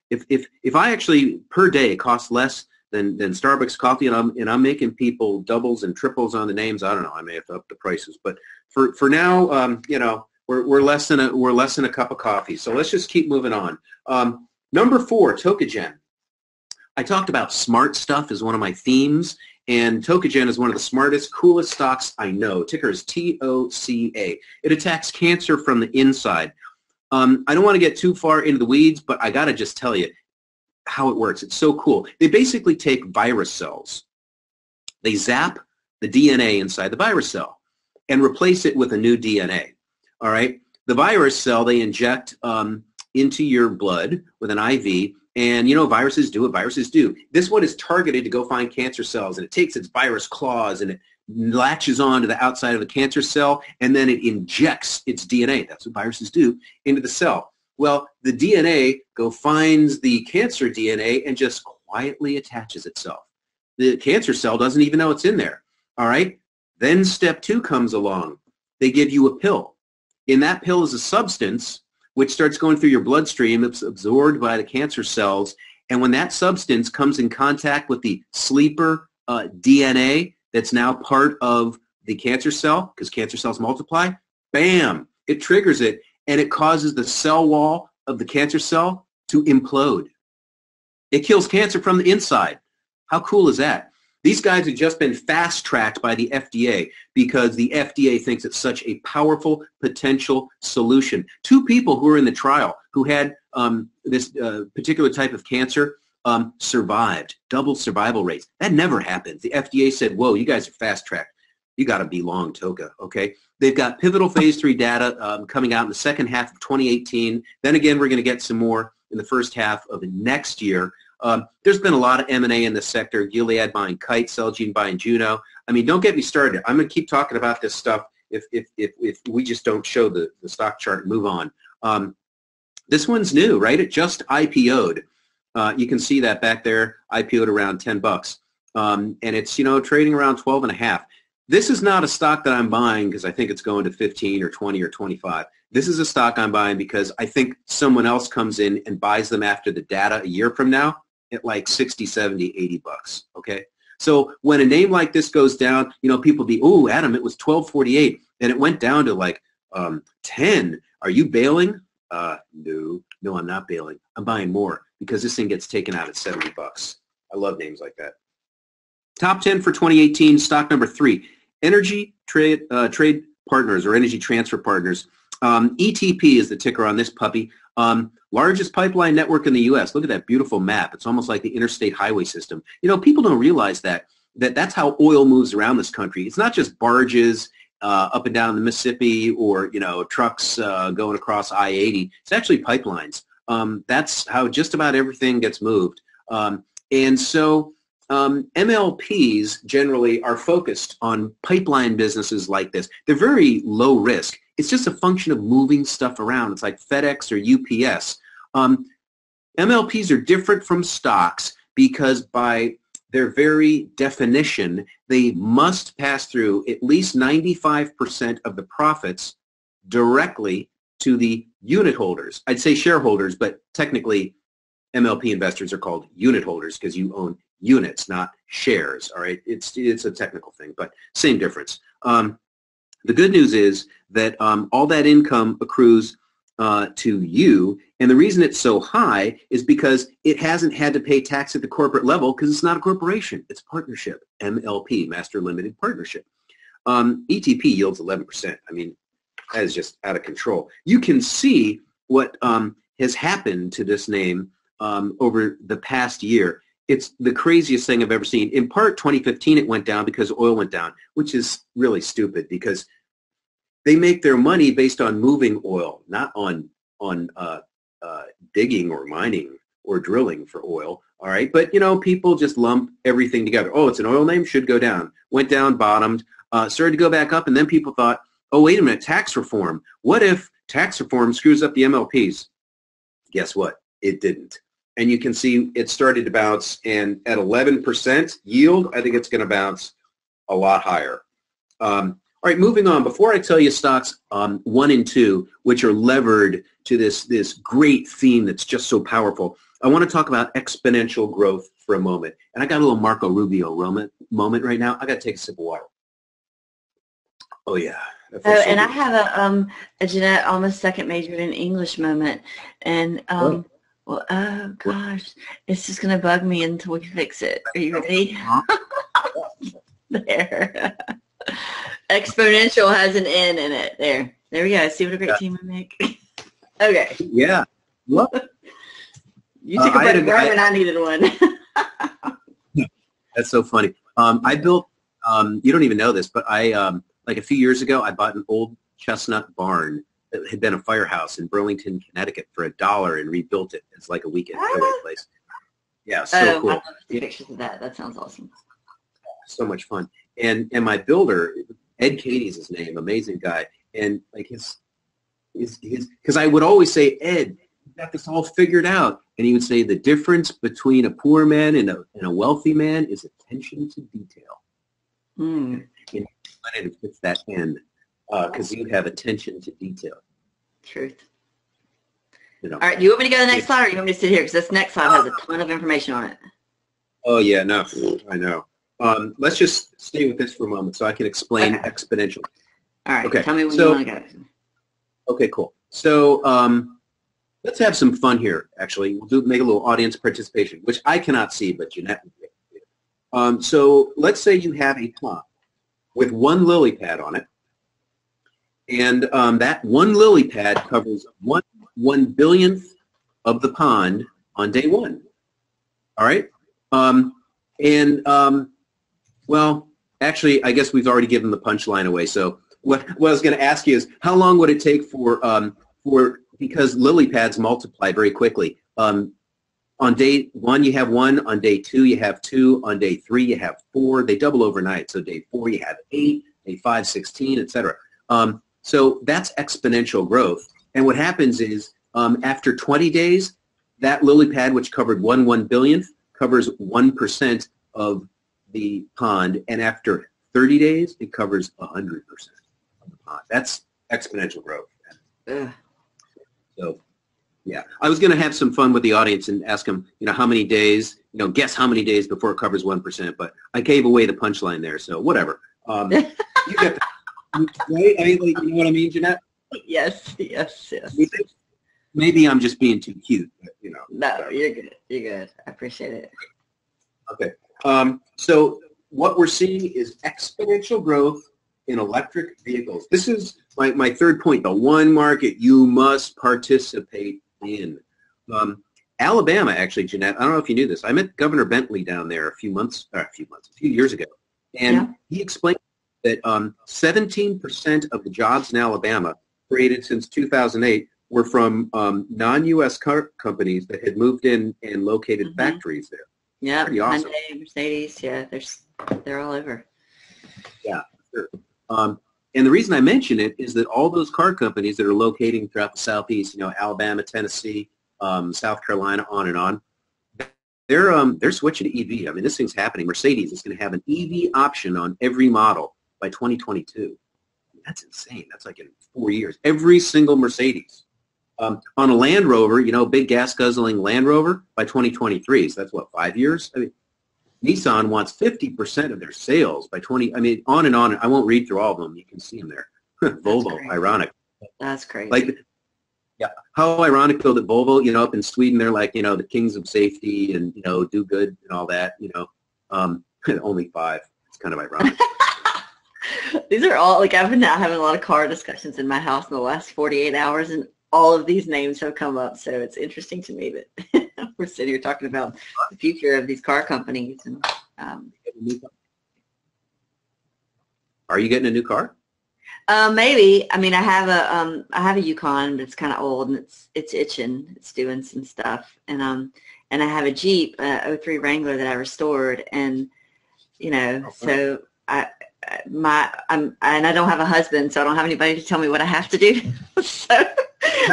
if I actually per day cost less than Starbucks coffee, and I'm making people doubles and triples on the names, I don't know. I may have to up the prices, but for now, you know, we're less than a cup of coffee. So let's just keep moving on. Number 4, Tokagen. I talked about smart stuff as one of my themes, and Tokagen is one of the smartest, coolest stocks I know. Ticker is TOCA. It attacks cancer from the inside. I don't want to get too far into the weeds, but I got to just tell you how it works. It's so cool. They basically take virus cells. They zap the DNA inside the virus cell and replace it with a new DNA. All right? The virus cell they inject into your blood with an IV, and you know viruses do what viruses do. This one is targeted to go find cancer cells, and it takes its virus claws and it latches on to the outside of the cancer cell, and then it injects its DNA, that's what viruses do, into the cell. Well, the DNA finds the cancer DNA and just quietly attaches itself. The cancer cell doesn't even know it's in there. All right? Then step 2 comes along. They give you a pill. In that pill is a substance which starts going through your bloodstream. It's absorbed by the cancer cells. And when that substance comes in contact with the sleeper DNA that's now part of the cancer cell, because cancer cells multiply, bam, it triggers it, and it causes the cell wall of the cancer cell to implode. It kills cancer from the inside. How cool is that? These guys have just been fast-tracked by the FDA because the FDA thinks it's such a powerful potential solution. 2 people who were in the trial who had this particular type of cancer survived, double survival rates. That never happens. The FDA said, whoa, you guys are fast-tracked. You got to be long, Toka, okay? They've got pivotal phase 3 data coming out in the second half of 2018. Then again, we're going to get some more in the first half of next year. There's been a lot of M&A in this sector. Gilead buying Kite, Celgene buying Juno. I mean, don't get me started. I'm going to keep talking about this stuff if we just don't show the stock chart and move on. This one's new, right? It just IPO'd. You can see that back there, IPO'd around $10. And it's, you know, trading around 12.5. This is not a stock that I'm buying because I think it's going to 15 or 20 or 25. This is a stock I'm buying because I think someone else comes in and buys them after the data a year from now at like 60, 70, 80 bucks, okay? So when a name like this goes down, you know, people be, oh, Adam, it was 12.48, and it went down to like 10. Are you bailing? No, I'm not bailing. I'm buying more because this thing gets taken out at 70 bucks. I love names like that. Top 10 for 2018, stock number 3, Energy Trade Partners or Energy Transfer Partners. ETP is the ticker on this puppy. Largest pipeline network in the U.S. Look at that beautiful map. It's almost like the interstate highway system. You know, people don't realize that's how oil moves around this country. It's not just barges up and down the Mississippi or, you know, trucks going across I-80. It's actually pipelines. That's how just about everything gets moved. And so MLPs generally are focused on pipeline businesses like this. They're very low risk. It's just a function of moving stuff around. It's like FedEx or UPS. MLPs are different from stocks because by their very definition, they must pass through at least 95% of the profits directly to the unit holders. I'd say shareholders, but technically MLP investors are called unit holders because you own units, not shares. All right, it's a technical thing, but same difference. The good news is that all that income accrues to you. And the reason it's so high is because it hasn't had to pay tax at the corporate level because it's not a corporation. It's a partnership, MLP, Master Limited Partnership. ETP yields 11%. I mean, that is just out of control. You can see what has happened to this name over the past year. It's the craziest thing I've ever seen. In part, 2015, it went down because oil went down, which is really stupid because they make their money based on moving oil, not on digging or mining or drilling for oil. All right, but people just lump everything together. Oh, it's an oil name, should go down. Went down, bottomed, started to go back up, and then people thought, oh, wait a minute, tax reform. What if tax reform screws up the MLPs? Guess what? It didn't. And you can see it started to bounce, and at 11% yield, I think it's going to bounce a lot higher. All right, moving on. Before I tell you stocks 1 and 2, which are levered to this great theme that's just so powerful, I want to talk about exponential growth for a moment. And I got a little Marco Rubio moment right now. I got to take a sip of water. Oh, yeah. Oh, and I have a Jeanette almost second majored in English moment. And, well, oh, gosh, it's just going to bug me until we fix it. Are you ready? There. Exponential has an N in it. There we go. See what a great team we make. Okay. Yeah. Look. You took a break right when I needed one. That's so funny. I built, you don't even know this, but I, like a few years ago, I bought an old chestnut barn that had been a firehouse in Burlington, Connecticut for $1 and rebuilt it. It's like a weekend getaway place. Yeah, so cool. I love to see pictures of that. That sounds awesome. So much fun. And my builder, Ed Katie's his name, amazing guy. And like his, because I would always say, Ed, you got this all figured out. And he would say the difference between a poor man and a wealthy man is attention to detail. Mm. And it fits that end because you have attention to detail. Truth. All right, do you want me to go to the next slide, or you want me to sit here? Because this next slide has a ton of information on it. Oh, yeah, no, I know. Let's just stay with this for a moment so I can explain exponential. All right, okay. Tell me when you want to go. Okay, cool. So let's have some fun here, actually. We'll make a little audience participation, which I cannot see, but Jeanette will be able to. So let's say you have a pond with one lily pad on it, and that one lily pad covers 1/1,000,000th of the pond on day one. All right? Well, actually, I guess we've already given the punchline away. So what I was going to ask you is, how long would it take because lily pads multiply very quickly. On day 1, you have 1. On day 2, you have 2. On day 3, you have 4. They double overnight. So day 4, you have 8. Day 5, 16, etc. So that's exponential growth. And what happens is after 20 days, that lily pad, which covered 1/1,000,000th, covers 1% of the pond. And after 30 days, it covers 100% of the pond. That's exponential growth. So, yeah, I was going to have some fun with the audience and ask them, how many days, guess how many days before it covers 1%. But I gave away the punchline there, so whatever. You get the, right? I mean, you know what I mean, Jeanette? Yes. Maybe I'm just being too cute, but, No, whatever. you're good. You're good. I appreciate it. Okay. So what we're seeing is exponential growth in electric vehicles. This is my third point, the one market you must participate in. Alabama, actually, Jeanette, I don't know if you knew this. I met Governor Bentley down there a few years ago. And he explained that 17% of the jobs in Alabama created since 2008 were from non-U.S. car companies that had moved in and located factories there. Yeah, pretty awesome. Hyundai, Mercedes, yeah, they're all over. Yeah, sure. And the reason I mention it is that all those car companies that are locating throughout the Southeast, Alabama, Tennessee, South Carolina, on and on, they're switching to EV. I mean, this thing's happening. Mercedes is going to have an EV option on every model by 2022. That's insane. That's like in 4 years. Every single Mercedes. On a Land Rover, big gas-guzzling Land Rover by 2023. So that's, 5 years? I mean, Nissan wants 50% of their sales by on and on. I won't read through all of them. You can see them there. Volvo, ironic. That's crazy. Yeah. How ironic though that Volvo, up in Sweden, they're like, the kings of safety and, do good and all that, only 5. It's kind of ironic. These are all, like, I've been out having a lot of car discussions in my house in the last 48 hours, and all of these names have come up. So it's interesting to me that we're sitting here talking about the future of these car companies. And Are you getting a new car? Maybe. I mean, I have a Yukon that's kind of old, and it's itching. It's doing some stuff, and I have a Jeep, '03 Wrangler that I restored, and so and I don't have a husband, so I don't have anybody to tell me what I have to do. So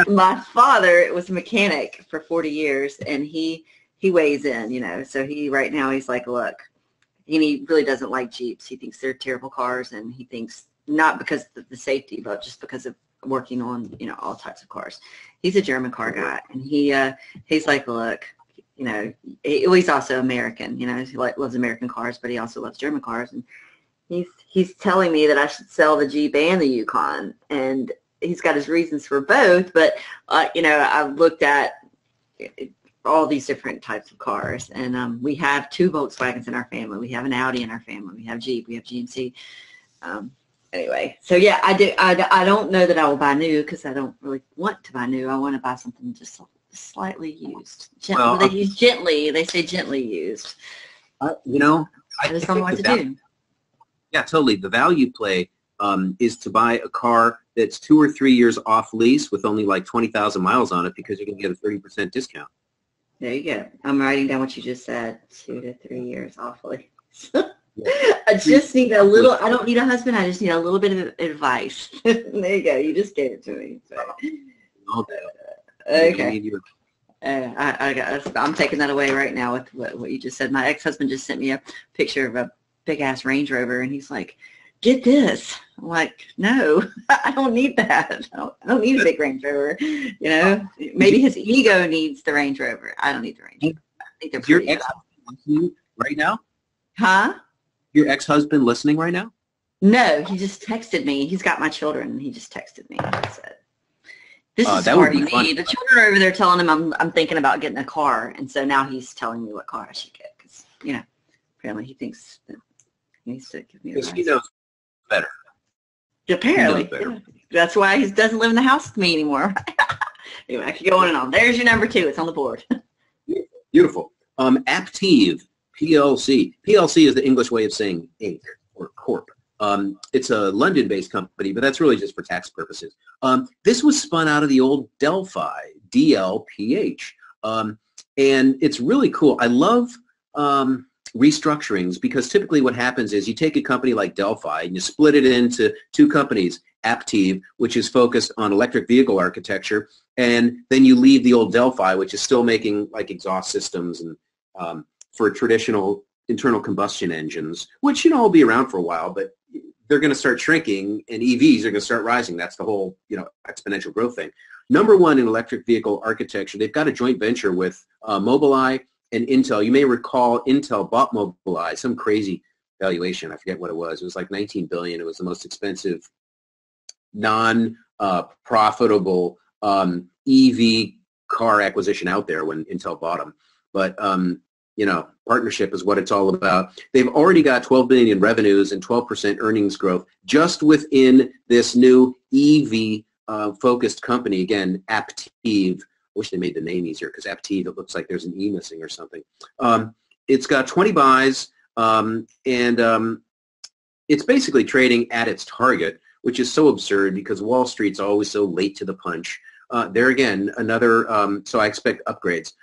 my father was a mechanic for 40 years, and he weighs in, so right now he's like, look, he really doesn't like Jeeps. He thinks they're terrible cars, and he thinks not because of the safety, but just because of working on, all types of cars. He's a German car guy, and he's like, look, he's also American, he loves American cars, but he also loves German cars, and he's telling me that I should sell the Jeep and the Yukon, and he's got his reasons for both. But I've looked at all these different types of cars, and we have 2 Volkswagens in our family. We have an Audi in our family. We have Jeep. We have GMC. Anyway, so yeah, I don't know that I will buy new because I don't really want to buy new. I want to buy something just slightly used. They use gently. They say gently used. I just don't know what to do. Yeah, totally. The value play is to buy a car that's 2 or 3 years off lease with only like 20,000 miles on it because you're going to get a 30% discount. There you go. I'm writing down what you just said. 2 to 3 years off lease. I just need a little. I don't need a husband. I just need a little bit of advice. There you go. You just gave it to me. So. Okay. I'm taking that away right now with what you just said. My ex-husband just sent me a picture of a big-ass Range Rover, and he's like, get this. I'm like, no, I don't need that. I don't need a big Range Rover. Maybe his ego needs the Range Rover. I don't need the Range Rover. I think they're pretty. Your ex-husband listening right now? Huh? Your ex-husband listening right now? No, he just texted me. He's got my children, and he just texted me and said, this is hard for me. The children are over there telling him I'm thinking about getting a car, and so now he's telling me what car I should get because, apparently he thinks that he needs to give me advice. Because he knows better. Apparently. Better. That's why he doesn't live in the house with me anymore. Anyway, I could go on and on. There's your number 2. It's on the board. Beautiful. Aptiv, PLC. PLC is the English way of saying Inc. or Corp. It's a London-based company, but that's really just for tax purposes. This was spun out of the old Delphi, DLPH. And it's really cool. I love restructurings because typically what happens is you take a company like Delphi and you split it into 2 companies, Aptiv, which is focused on electric vehicle architecture, and then you leave the old Delphi, which is still making like exhaust systems and for traditional internal combustion engines, which will be around for a while, but they're going to start shrinking and EVs are going to start rising. That's the whole exponential growth thing. Number 1 in electric vehicle architecture, they've got a joint venture with Mobileye and Intel. You may recall Intel bought Mobileye, some crazy valuation. I forget what it was. It was like $19 billion. It was the most expensive non-profitable EV car acquisition out there when Intel bought them. But partnership is what it's all about. They've already got $12 billion in revenues and 12% earnings growth just within this new EV focused company. Again, Aptiv. I wish they made the name easier because Aptiv, it looks like there's an E missing or something. It's got 20 buys, and it's basically trading at its target, which is so absurd because Wall Street's always so late to the punch. There again, another, so I expect upgrades.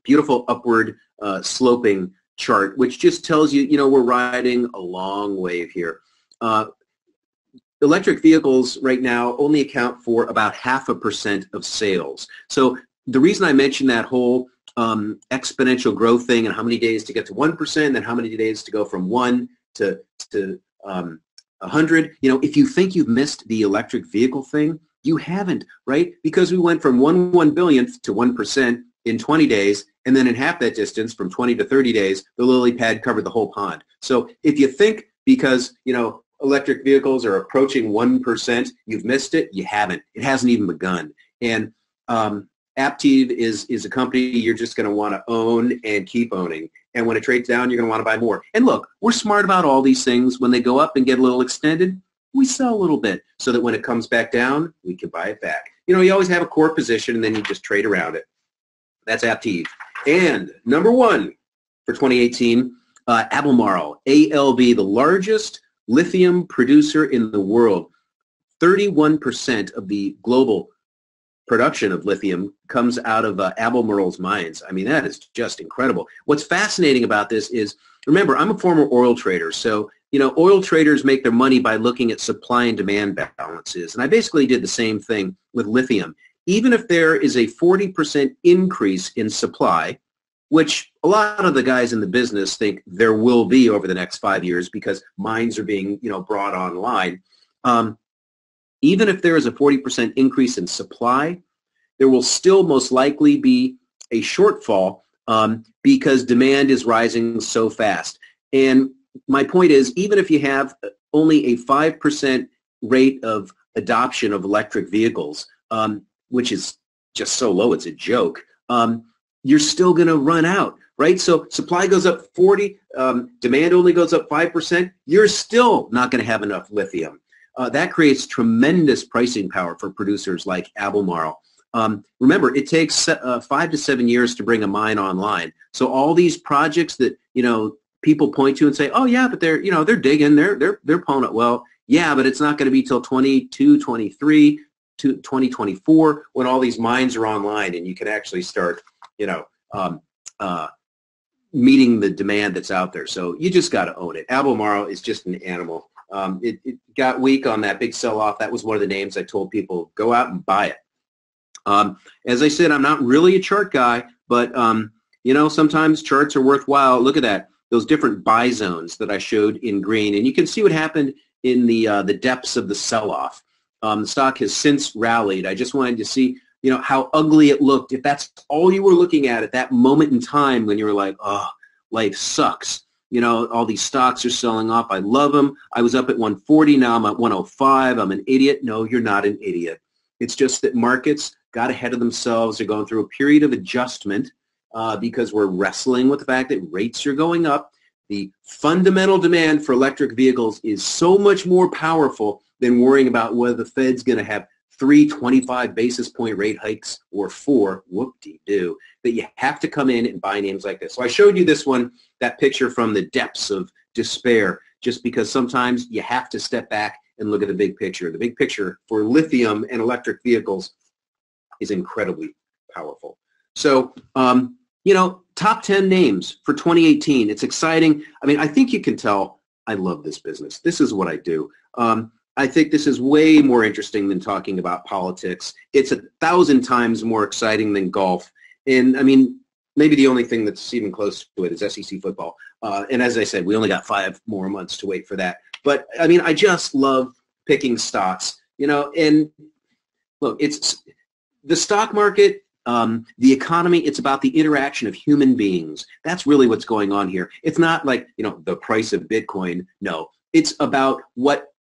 Beautiful upward sloping chart, which just tells you, we're riding a long wave here. Electric vehicles right now only account for about 0.5% of sales. So the reason I mentioned that whole exponential growth thing and how many days to get to 1%, and then how many days to go from 1 to 100, if you think you've missed the electric vehicle thing, you haven't, right? Because we went from 1 billionth to 1% in 20 days, and then in half that distance, from 20 to 30 days, the lily pad covered the whole pond. So if you think because, electric vehicles are approaching 1%. You've missed it. You haven't. It hasn't even begun. And Aptiv is a company you're just going to want to own and keep owning. And when it trades down, you're going to want to buy more. And look, we're smart about all these things. When they go up and get a little extended, we sell a little bit so that when it comes back down, we can buy it back. You know, you always have a core position, and then you just trade around it. That's Aptiv. And number one for 2018, Albemarle, ALB, the largest lithium producer in the world. 31% of the global production of lithium comes out of Albemarle's mines. I mean, that is just incredible. What's fascinating about this is, remember, I'm a former oil trader, so oil traders make their money by looking at supply and demand balances, and I basically did the same thing with lithium. Even if there is a 40% increase in supply, which a lot of the guys in the business think there will be over the next 5 years because mines are being brought online, even if there is a 40% increase in supply, there will still most likely be a shortfall because demand is rising so fast. And my point is, even if you have only a 5% rate of adoption of electric vehicles, which is just so low, it's a joke, you're still going to run out, right? So supply goes up 40, demand only goes up 5%, you're still not going to have enough lithium. That creates tremendous pricing power for producers like Albemarle. Remember, it takes 5 to 7 years to bring a mine online. So all these projects that people point to and say, "Oh yeah, but they're digging, they're pulling it." Well, yeah, but it's not going to be till 22, 23, to 2024 when all these mines are online and you can actually start, meeting the demand that's out there. So you just got to own it. Albemarle is just an animal. It got weak on that big sell-off. That was one of the names I told people, go out and buy it. As I said, I'm not really a chart guy, but sometimes charts are worthwhile. Look at that, those different buy zones that I showed in green, and you can see what happened in the depths of the sell-off. The stock has since rallied. I just wanted to see how ugly it looked. If that's all you were looking at that moment in time when you were like, oh, life sucks. All these stocks are selling off. I love them. I was up at 140. Now I'm at 105. I'm an idiot. No, you're not an idiot. It's just that markets got ahead of themselves. They're going through a period of adjustment because we're wrestling with the fact that rates are going up. The fundamental demand for electric vehicles is so much more powerful than worrying about whether the Fed's going to have 3 25 basis point rate hikes or 4, whoop-de-doo, that you have to come in and buy names like this. So I showed you this one, that picture from the depths of despair, just because sometimes you have to step back and look at the big picture. The big picture for lithium and electric vehicles is incredibly powerful. So, top 10 names for 2018. It's exciting. I mean, I think you can tell I love this business. This is what I do. I think this is way more interesting than talking about politics. It's 1,000 times more exciting than golf. And, I mean, maybe the only thing that's even close to it is SEC football. And as I said, we only got 5 more months to wait for that. But, I mean, I just love picking stocks, and look, it's the stock market, the economy, it's about the interaction of human beings. That's really what's going on here. It's not like, the price of Bitcoin. No, it's about what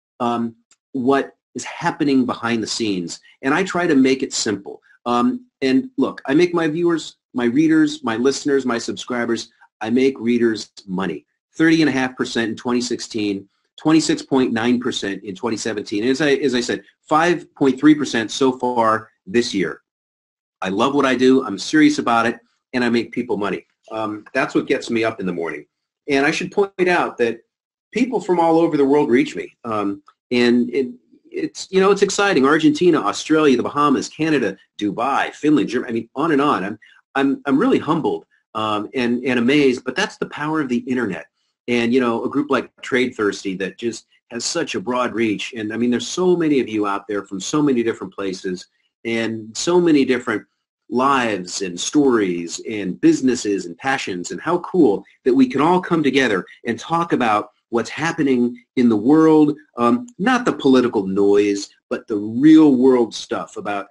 is happening behind the scenes. And I try to make it simple. And look, I make my viewers, my readers, my listeners, my subscribers, I make readers money. 30.5% in 2016, 26.9% in 2017. And as I said, 5.3% so far this year. I love what I do. I'm serious about it, and I make people money. That's what gets me up in the morning. And I should point out that people from all over the world reach me, and it's exciting. Argentina, Australia, the Bahamas, Canada, Dubai, Finland, Germany. I mean, on and on. I'm really humbled and amazed. But that's the power of the internet, and a group like TradeThirsty that just has such a broad reach. And I mean, there's so many of you out there from so many different places and so many different lives and stories and businesses and passions, and how cool that we can all come together and talk about what's happening in the world, not the political noise, but the real world stuff about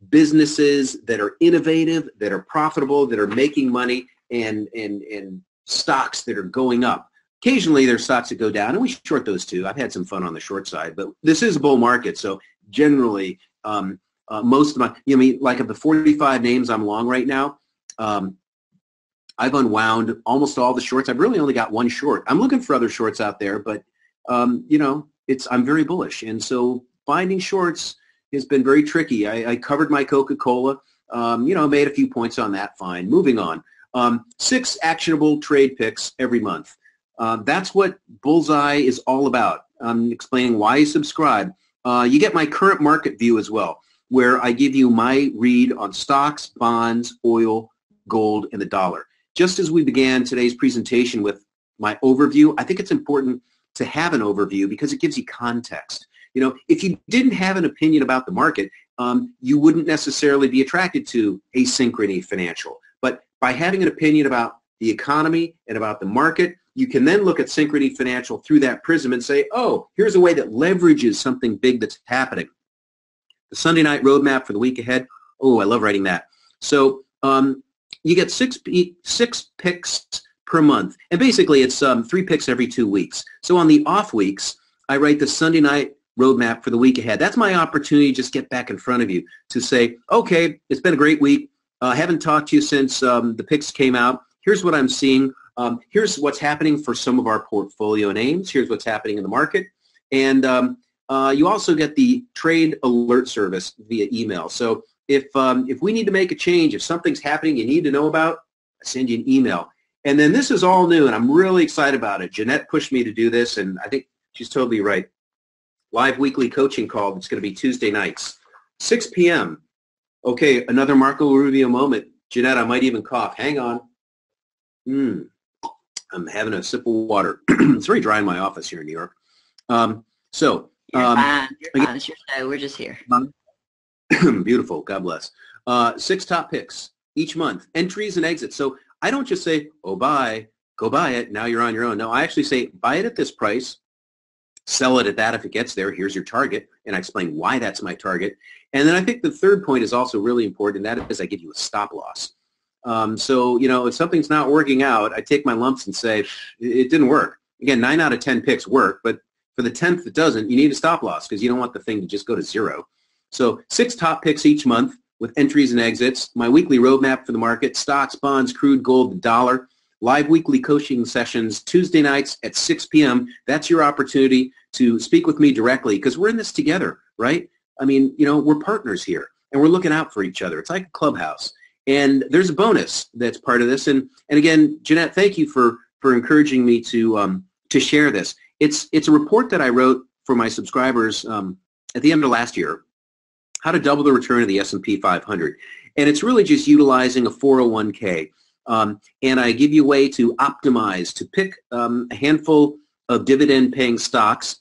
businesses that are innovative, that are profitable, that are making money, and stocks that are going up. Occasionally there's stocks that go down, and we short those too. I've had some fun on the short side, but this is a bull market, so generally most of my, like of the 45 names I'm long right now, I've unwound almost all the shorts. I've really only got one short. I'm looking for other shorts out there, but I'm very bullish, and so finding shorts has been very tricky. I covered my Coca-Cola, made a few points on that. Fine. Moving on. 6 actionable trade picks every month. That's what Bullseye is all about. I'm explaining why you subscribe. You get my current market view as well, where I give you my read on stocks, bonds, oil, gold, and the dollar. Just as we began today's presentation with my overview, I think it's important to have an overview because it gives you context. If you didn't have an opinion about the market, you wouldn't necessarily be attracted to Asynchrony Financial. But by having an opinion about the economy and about the market, you can then look at Synchrony Financial through that prism and say, oh, here's a way that leverages something big that's happening. The Sunday night roadmap for the week ahead, oh, I love writing that. So you get six picks per month. And basically it's 3 picks every 2 weeks. So on the off weeks, I write the Sunday night roadmap for the week ahead. That's my opportunity to just get back in front of you to say, okay, it's been a great week. I haven't talked to you since the picks came out. Here's what I'm seeing. Here's what's happening for some of our portfolio names. Here's what's happening in the market. And you also get the trade alert service via email. So if we need to make a change, if something's happening you need to know about, I send you an email. And then this is all new, and I'm really excited about it. Jeanette pushed me to do this, and I think she's totally right. Live weekly coaching call. It's going to be Tuesday nights, 6 p.m. Okay, another Marco Rubio moment. Jeanette, I might even cough. Hang on. I'm having a sip of water. It's very dry in my office here in New York. You're fine. You're fine. It's your show. We're just here. Beautiful. God bless. 6 top picks each month, entries and exits. So I don't just say, oh, buy, go buy it. Now you're on your own. No, I actually say, buy it at this price, sell it at that if it gets there. Here's your target. And I explain why that's my target. And then I think the third point is also really important, and that is I give you a stop loss. So, if something's not working out, I take my lumps and say, it didn't work. Again, 9 out of 10 picks work, but for the 10th that doesn't, you need a stop loss because you don't want the thing to just go to 0. So 6 top picks each month with entries and exits, my weekly roadmap for the market, stocks, bonds, crude, gold, the dollar, live weekly coaching sessions Tuesday nights at 6 p.m. That's your opportunity to speak with me directly because we're in this together, right? I mean, we're partners here and we're looking out for each other. It's like a clubhouse. And there's a bonus that's part of this. And again, Jeanette, thank you for encouraging me to share this. It's a report that I wrote for my subscribers at the end of last year, how to double the return of the S&P 500. And it's really just utilizing a 401k. And I give you a way to optimize, to pick a handful of dividend-paying stocks,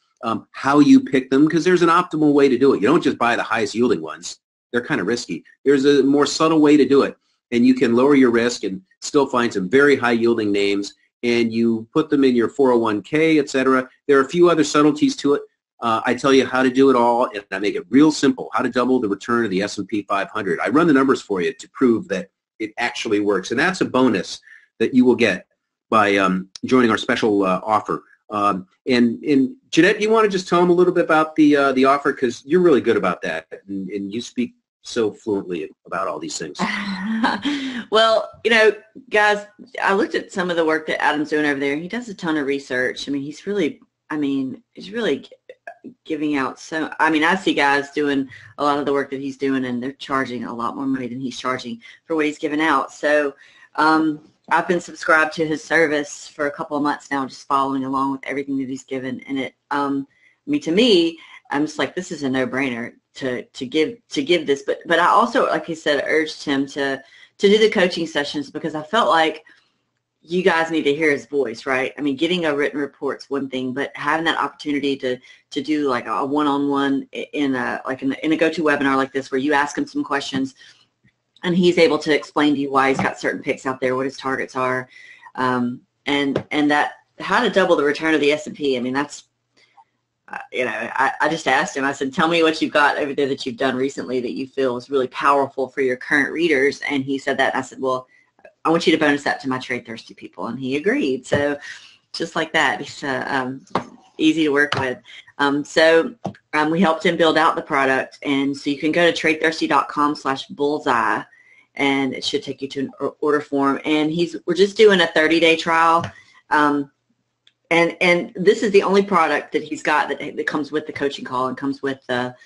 how you pick them, because there's an optimal way to do it. You don't just buy the highest yielding ones. They're kind of risky. There's a more subtle way to do it, and you can lower your risk and still find some very high-yielding names, and you put them in your 401k, etc. There are a few other subtleties to it. I tell you how to do it all, and I make it real simple, how to double the return of the S&P 500. I run the numbers for you to prove that it actually works, and that's a bonus that you will get by joining our special offer. And Jeanette, you want to just tell them a little bit about the offer because you're really good about that, and you speak so fluently about all these things. Well, guys, I looked at some of the work that Adam's doing over there. He does a ton of research. I mean, he's really giving out I see guys doing a lot of the work that he's doing, and they're charging a lot more money than he's charging for what he's giving out. So I've been subscribed to his service for a couple of months now, just following along with everything that he's given. And it, to me, I'm just like, this is a no-brainer to give this. But I also, like he said, urged him to do the coaching sessions because I felt like you guys need to hear his voice, right? I mean, getting a written report's one thing, but having that opportunity to do like a one-on-one in a go-to webinar like this, where you ask him some questions, and he's able to explain to you why he's got certain picks out there, what his targets are, and that how to double the return of the S&P. I mean, that's I just asked him. I said, "Tell me what you've got over there that you've done recently that you feel is really powerful for your current readers." And he said that. And I said, "Well, I want you to bonus that to my TradeThirsty people," and he agreed. So just like that. He's easy to work with. We helped him build out the product, and so you can go to TradeThirsty.com/bullseye, and it should take you to an order form. And we're just doing a 30-day trial, and this is the only product that he's got that comes with the coaching call and comes with that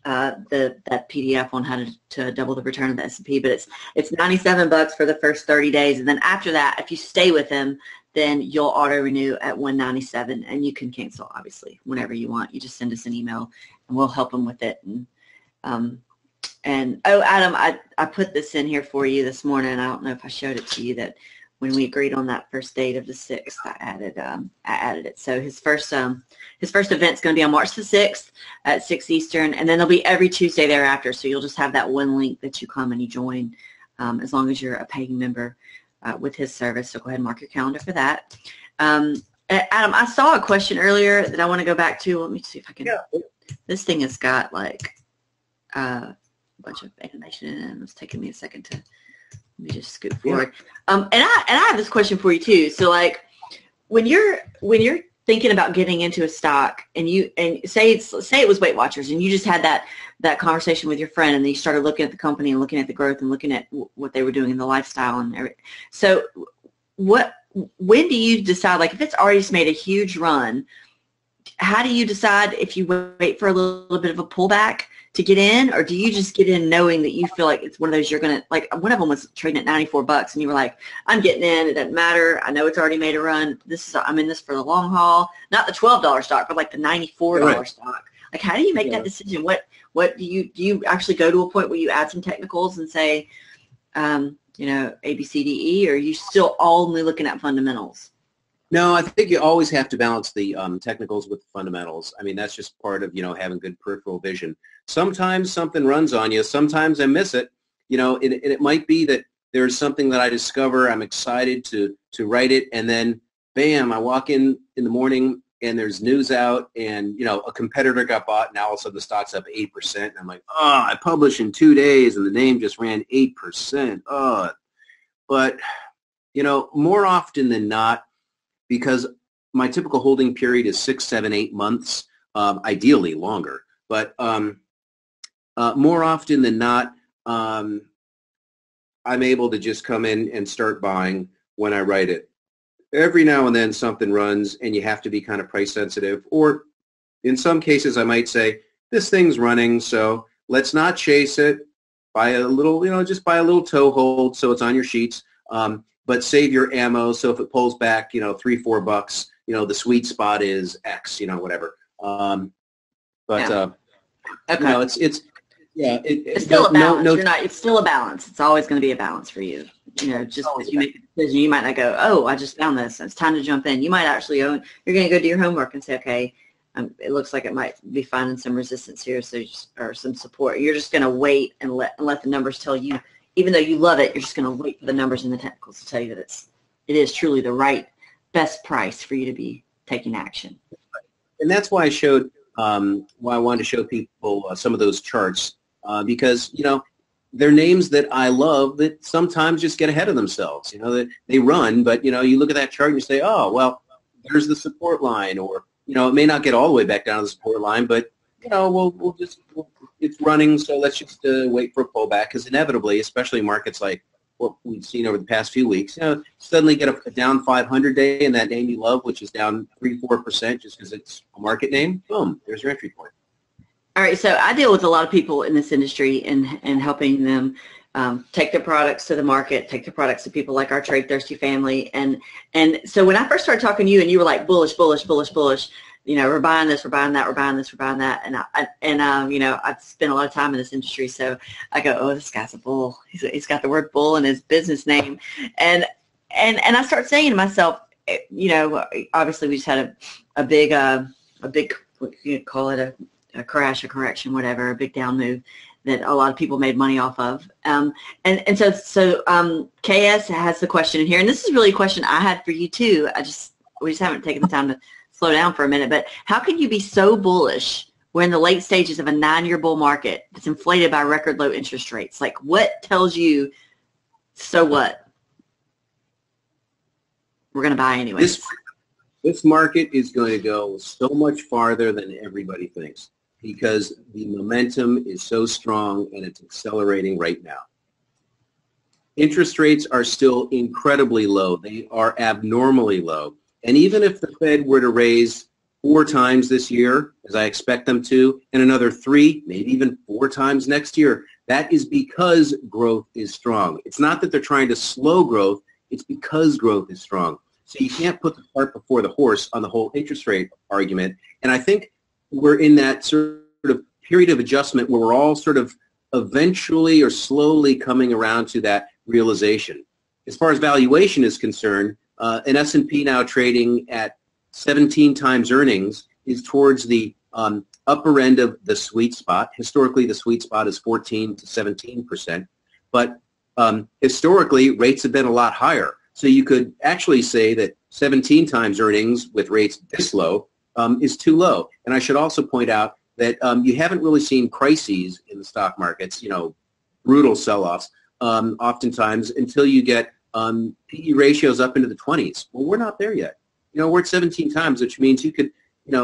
PDF on how to double the return of the S&P. But it's $97 for the first 30 days, and then after that, if you stay with him, then you'll auto renew at $197, and you can cancel obviously whenever you want. You just send us an email, and we'll help them with it. And Adam, I put this in here for you this morning. I don't know if I showed it to you, that when we agreed on that first date of the 6th, I added it. So his first event's going to be on March the 6th at 6 Eastern, and then it'll be every Tuesday thereafter. So you'll just have that one link that you come and you join, as long as you're a paying member with his service. So go ahead and mark your calendar for that. Adam, I saw a question earlier that I want to go back to. Let me see if I can. Yeah. This thing has got like a bunch of animation in it, and it's taking me a second to. Let me just scoot forward. And I have this question for you too. So like when you're thinking about getting into a stock, and say it was Weight Watchers, and you just had that conversation with your friend, and then you started looking at the company and looking at the growth and looking at what they were doing in the lifestyle and everything. So when do you decide, like if it's already made a huge run, how do you decide if you wait for a little bit of a pullback to get in, or do you just get in knowing that you feel like it's one of those you're going to, like one of them was trading at $94 and you were like, I'm getting in, it doesn't matter, I know it's already made a run, I'm in this for the long haul, not the $12 stock, but like the $94 stock. Like how do you make that decision? What do you actually go to a point where you add some technicals and say, A, B, C, D, E, or are you still only looking at fundamentals? No, I think you always have to balance the technicals with the fundamentals. I mean, that's just part of, having good peripheral vision. Sometimes something runs on you. Sometimes I miss it. And it might be that there's something that I discover. I'm excited to write it, and then, bam, I walk in the morning, and there's news out, and, a competitor got bought, and now all of a sudden the stock's up 8%. And I'm like, oh, I published in 2 days, and the name just ran 8%. Oh. But, more often than not, because my typical holding period is 6, 7, 8 months, ideally longer. But more often than not, I'm able to just come in and start buying when I write it. Every now and then something runs, and you have to be kind of price sensitive. Or in some cases, I might say, this thing's running, so let's not chase it. Buy a little, just buy a little toe hold so it's on your sheets. But save your ammo, so if it pulls back, $3, $4, the sweet spot is X, whatever. Okay. It's still a balance. It's still a balance. It's always going to be a balance for you. Just as you make a decision, you might not go, oh, I just found this, it's time to jump in. You might actually you're going to go do your homework and say, okay, it looks like it might be finding some resistance here, or some support. You're just going to wait and let the numbers tell you. Even though you love it, you're just going to wait for the numbers and the technicals to tell you that it is truly the best price for you to be taking action. And that's why I showed, why I wanted to show people some of those charts, because, they're names that I love that sometimes just get ahead of themselves. That they run, but, you look at that chart and you say, oh, well, there's the support line, or, it may not get all the way back down to the support line, but, it's running, so let's just wait for a pullback, because inevitably, especially markets like what we've seen over the past few weeks, suddenly get a down 500 day, and that name you love, which is down 3-4% just because it's a market name, boom, there's your entry point. All right, so I deal with a lot of people in this industry and helping them take their products to the market, take their products to people like our TradeThirsty family. And so when I first started talking to you, and you were like bullish, bullish, bullish, bullish, we're buying this, we're buying that, we're buying this, we're buying that. And I've spent a lot of time in this industry, so I go, oh, this guy's a bull. He's got the word bull in his business name. And I start saying to myself, obviously we just had a big, what you call it, a crash, a correction, whatever, a big down move that a lot of people made money off of. So KS has the question in here, and this is really a question I had for you too. We just haven't taken the time to slow down for a minute, but how can you be so bullish we're in the late stages of a 9-year bull market that's inflated by record low interest rates? Like, what tells you, so what? We're going to buy anyways. This market is going to go so much farther than everybody thinks because the momentum is so strong and it's accelerating right now. Interest rates are still incredibly low. They are abnormally low. And even if the Fed were to raise 4 times this year, as I expect them to, and another 3, maybe even 4 times next year, that is because growth is strong. It's not that they're trying to slow growth. It's because growth is strong. So you can't put the cart before the horse on the whole interest rate argument. And I think we're in that sort of period of adjustment where we're all sort of eventually or slowly coming around to that realization. As far as valuation is concerned, an S&P now trading at 17 times earnings is towards the upper end of the sweet spot. Historically, the sweet spot is 14 to 17%. But historically, rates have been a lot higher. So you could actually say that 17 times earnings with rates this low is too low. And I should also point out that you haven't really seen crises in the stock markets, brutal sell-offs, oftentimes until you get PE ratios up into the 20s. Well, we're not there yet. We're at 17 times, which means you could,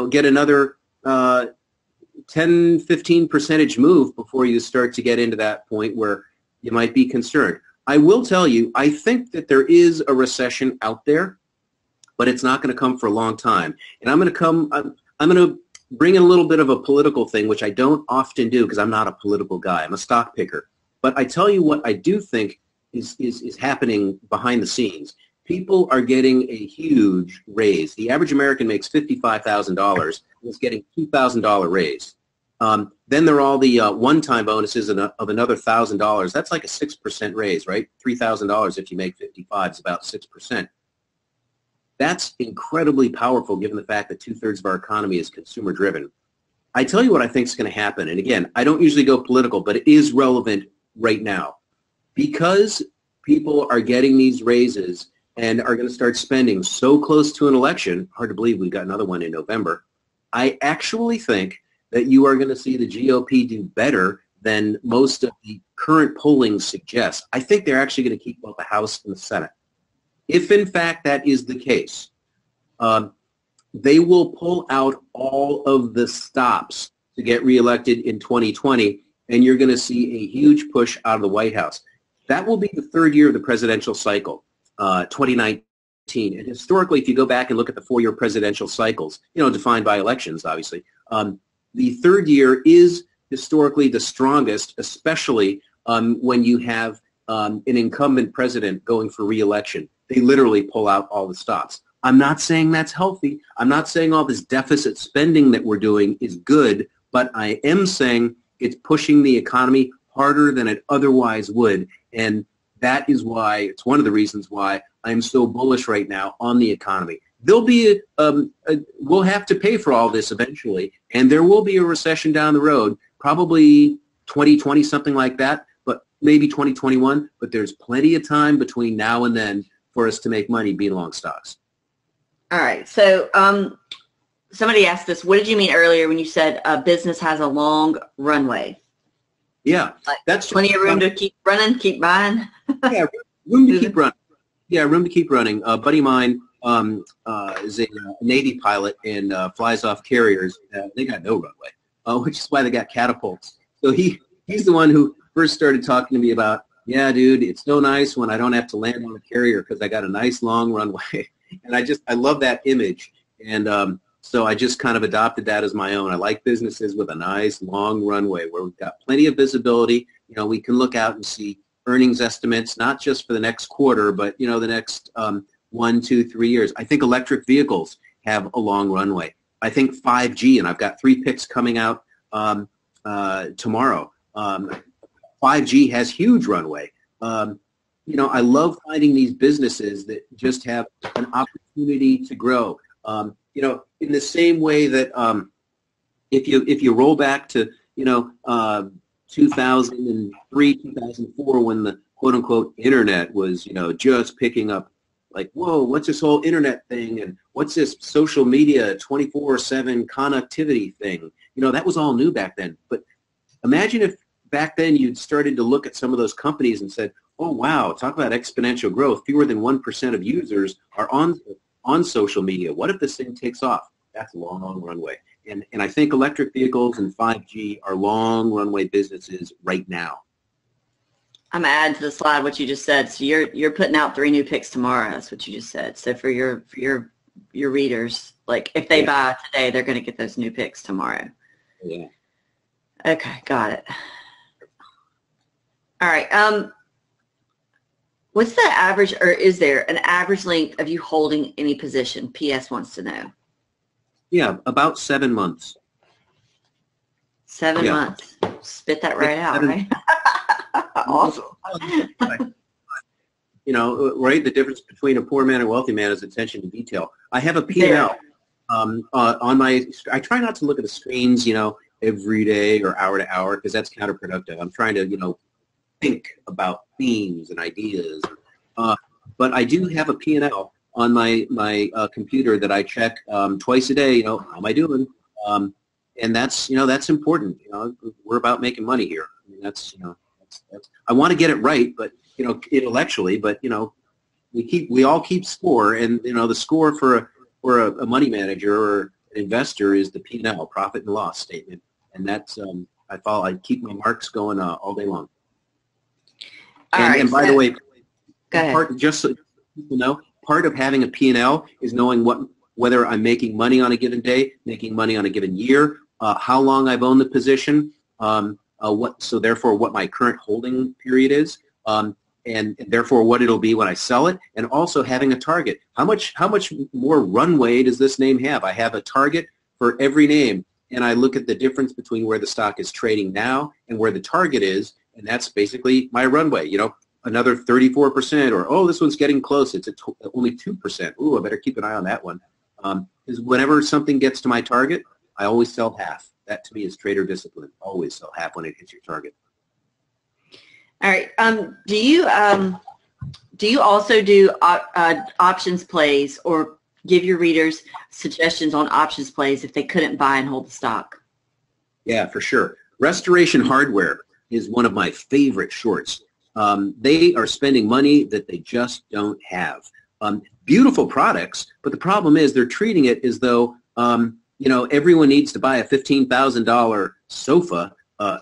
get another 10, 15 percentage move before you start to get into that point where you might be concerned. I will tell you, I think that there is a recession out there, but it's not going to come for a long time. And I'm going to bring in a little bit of a political thing, which I don't often do because I'm not a political guy. I'm a stock picker. But I tell you what I do think is happening behind the scenes. People are getting a huge raise. The average American makes $55,000 and is getting $2,000 raise. Then there are all the one-time bonuses of another $1,000. That's like a 6% raise, right? $3,000 if you make 55 is about 6%. That's incredibly powerful given the fact that 2/3 of our economy is consumer-driven. I tell you what I think is going to happen. And again, I don't usually go political, but it is relevant right now. Because people are getting these raises and are going to start spending so close to an election, hard to believe we've got another one in November, I actually think that you are going to see the GOP do better than most of the current polling suggests. I think they're actually going to keep both the House and the Senate. If, in fact, that is the case, they will pull out all of the stops to get reelected in 2020, and you're going to see a huge push out of the White House. That will be the 3rd year of the presidential cycle, 2019. And historically, if you go back and look at the 4-year presidential cycles, defined by elections, obviously, the 3rd year is historically the strongest, especially when you have an incumbent president going for re-election. They literally pull out all the stops. I'm not saying that's healthy. I'm not saying all this deficit spending that we're doing is good, but I am saying it's pushing the economy harder than it otherwise would. And that is why, it's one of the reasons why I'm so bullish right now on the economy. There'll be we'll have to pay for all this eventually, and there will be a recession down the road, probably 2020, something like that, but maybe 2021. But there's plenty of time between now and then for us to make money being long stocks. All right. So somebody asked us, what did you mean earlier when you said a business has a long runway? Yeah, like that's plenty of room to keep running, keep buying. Yeah, room to keep running. Yeah, room to keep running. A buddy of mine is a Navy pilot and flies off carriers. They got no runway, which is why they got catapults. So he's the one who first started talking to me about, yeah, dude, it's so nice when I don't have to land on a carrier because I got a nice long runway. And I love that image. And so I just kind of adopted that as my own. I like businesses with a nice long runway where we've got plenty of visibility. We can look out and see earnings estimates, not just for the next quarter, but, the next 1, 2, 3 years. I think electric vehicles have a long runway. I think 5G, and I've got 3 picks coming out tomorrow. 5G has huge runway. I love finding these businesses that just have an opportunity to grow. In the same way that if you roll back to 2003, 2004, when the quote unquote internet was just picking up, like, whoa, what's this whole internet thing, and what's this social media 24/7 connectivity thing? That was all new back then. But imagine if back then you'd started to look at some of those companies and said, oh wow, talk about exponential growth. Fewer than 1% of users are on on social media. What if this thing takes off? That's a long runway. And I think electric vehicles and 5G are long runway businesses right now. I'm gonna add to the slide what you just said. So you're putting out 3 new picks tomorrow. That's what you just said. So for your readers, like if they buy today, they're going to get those new picks tomorrow. Yeah. Okay, got it. All right. What's the average, or is there an average length of you holding any position? PS wants to know. Yeah, about 7 months. 7 months. Spit that right out, right? Awesome. You know, right? The difference between a poor man and a wealthy man is attention to detail. I have a P&L on my. I try not to look at the screens, you know, every day or hour to hour because that's counterproductive. I'm trying to, you know, think about themes and ideas. But I do have a P&L on my computer that I check twice a day. You know, how am I doing? And that's, you know, that's important. You know, we're about making money here. I mean, that's, you know, that's I want to get it right, but you know, intellectually. But you know, we all keep score, and you know, the score for a money manager or an investor is the P&L, profit and loss statement, and that's I keep my marks going all day long. And by the way, just so you know, part of having a P&L is knowing whether I'm making money on a given day, making money on a given year, how long I've owned the position, so therefore what my current holding period is, and therefore what it'll be when I sell it, and also having a target. How much more runway does this name have? I have a target for every name, and I look at the difference between where the stock is trading now and where the target is, and that's basically my runway. You know, another 34%, or oh, this one's getting close. It's only 2%. Ooh, I better keep an eye on that one. Because whenever something gets to my target, I always sell half. That to me is trader discipline. Always sell half when it hits your target. All right. Do you also do options plays, or give your readers suggestions on options plays if they couldn't buy and hold the stock? Yeah, for sure. Restoration Hardware is one of my favorite shorts. They are spending money that they just don't have. Beautiful products, but the problem is they're treating it as though you know, everyone needs to buy a $15,000 sofa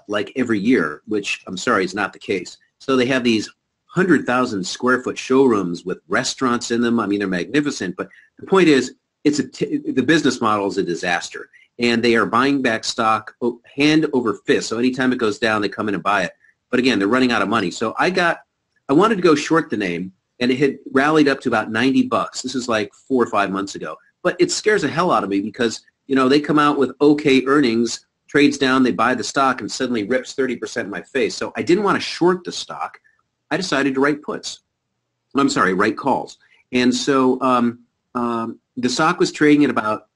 like every year, which I'm sorry is not the case. So they have these 100,000 square foot showrooms with restaurants in them. I mean, they're magnificent, but the point is, the business model is a disaster, and they are buying back stock hand over fist. So anytime it goes down, they come in and buy it. But again, they're running out of money. So I wanted to go short the name, and it had rallied up to about $90. This is like 4 or 5 months ago. But it scares the hell out of me because, you know, they come out with okay earnings, trades down, they buy the stock, and suddenly rips 30% in my face. So I didn't want to short the stock. I decided to write puts. I'm sorry, write calls. And so the stock was trading at about,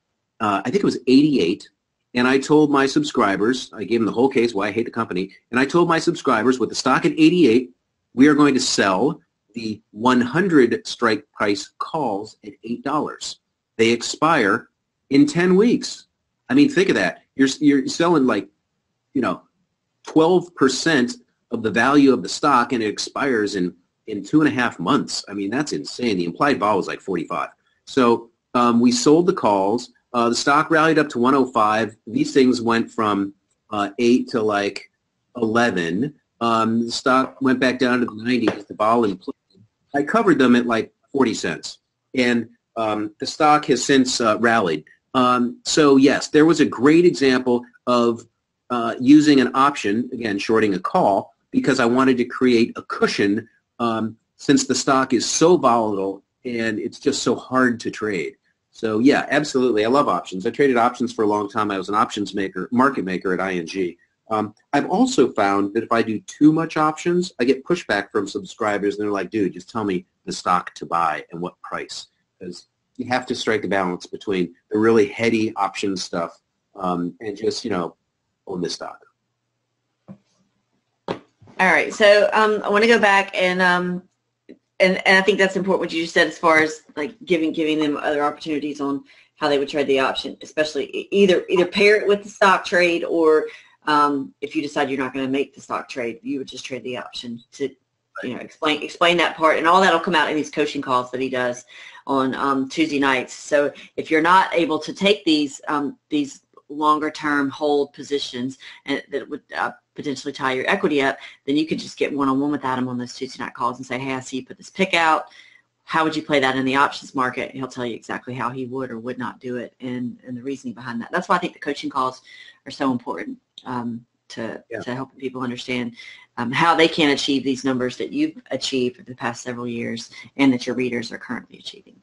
I think it was 88. And I told my subscribers, I gave them the whole case why I hate the company, and I told my subscribers, with the stock at 88, we are going to sell the 100 strike price calls at $8. They expire in 10 weeks. I mean, think of that. You're selling like, you know, 12% of the value of the stock, and it expires in 2.5 months. I mean, that's insane. The implied vol was like 45. So we sold the calls. The stock rallied up to 105. These things went from 8 to like 11. The stock went back down to the 90s. The vol inflated. I covered them at like 40 cents. And the stock has since rallied. So yes, there was a great example of using an option, again, shorting a call, because I wanted to create a cushion since the stock is so volatile and it's just so hard to trade. So yeah, absolutely. I love options. I traded options for a long time. I was an options maker, market maker at ING. I've also found that if I do too much options, I get pushback from subscribers, and they're like, dude, just tell me the stock to buy and what price. Because you have to strike a balance between the really heady option stuff and just, you know, own the stock. All right. So I want to go back and I think that's important what you just said, as far as like giving them other opportunities on how they would trade the option, especially either pair it with the stock trade, or if you decide you're not going to make the stock trade, you would just trade the option to explain that part, and all that'll come out in these coaching calls that he does on Tuesday nights. So if you're not able to take these longer term hold positions and that would potentially tie your equity up, then you could just get one-on-one with Adam on those Tuesday night calls and say, hey, I see you put this pick out. How would you play that in the options market? And he'll tell you exactly how he would or would not do it and the reasoning behind that. That's why I think the coaching calls are so important to help people understand how they can achieve these numbers that you've achieved for the past several years and that your readers are currently achieving.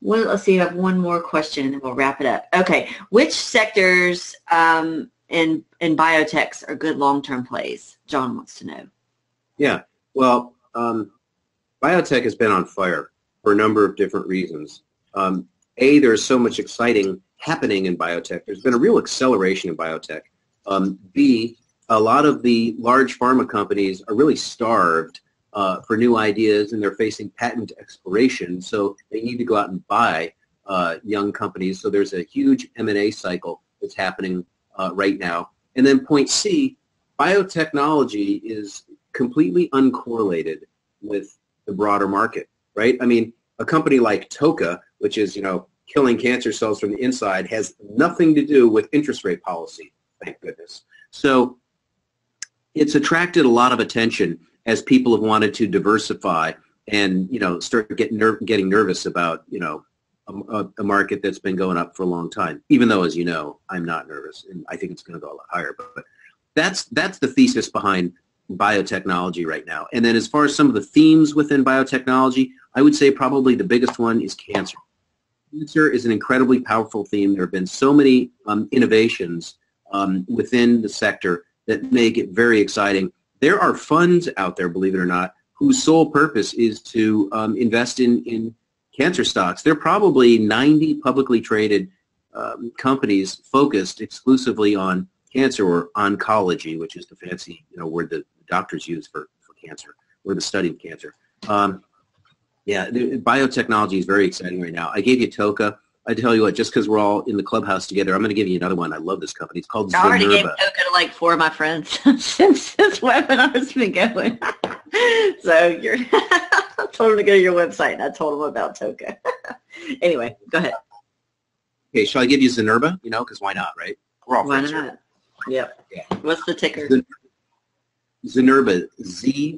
Well, let's see, I have one more question and then we'll wrap it up. Okay, which sectors in biotechs are good long-term plays? John wants to know. Yeah, well, biotech has been on fire for a number of different reasons. There's so much exciting happening in biotech. There's been a real acceleration in biotech. B, a lot of the large pharma companies are really starved for new ideas, and they're facing patent expiration, so they need to go out and buy young companies. So there's a huge M&A cycle that's happening right now. And then point C, biotechnology is completely uncorrelated with the broader market, right? I mean, a company like Toka, which is, killing cancer cells from the inside, has nothing to do with interest rate policy, thank goodness. So it's attracted a lot of attention as people have wanted to diversify and, start getting nervous about, a market that's been going up for a long time, even though, as you know, I'm not nervous, and I think it's going to go a lot higher. But that's the thesis behind biotechnology right now. And then as far as some of the themes within biotechnology, I would say probably the biggest one is cancer. Cancer is an incredibly powerful theme. There have been so many innovations within the sector that make it very exciting. There are funds out there, believe it or not, whose sole purpose is to invest in cancer stocks. There are probably 90 publicly traded companies focused exclusively on cancer or oncology, which is the fancy word that doctors use for cancer, or the study of cancer. Biotechnology is very exciting right now. I gave you Toka. I tell you what, just because we're all in the clubhouse together, I'm going to give you another one. I love this company. It's called Zenerba. I already gave Toka to like 4 of my friends since this webinar's been going. So I told them to go to your website, and I told them about Toka. Anyway, go ahead. Okay, shall I give you Zenerba? Because why not, right? We're all friends. Why not? Yep. Yeah. What's the ticker? Zenerba, Z-Y-N-E.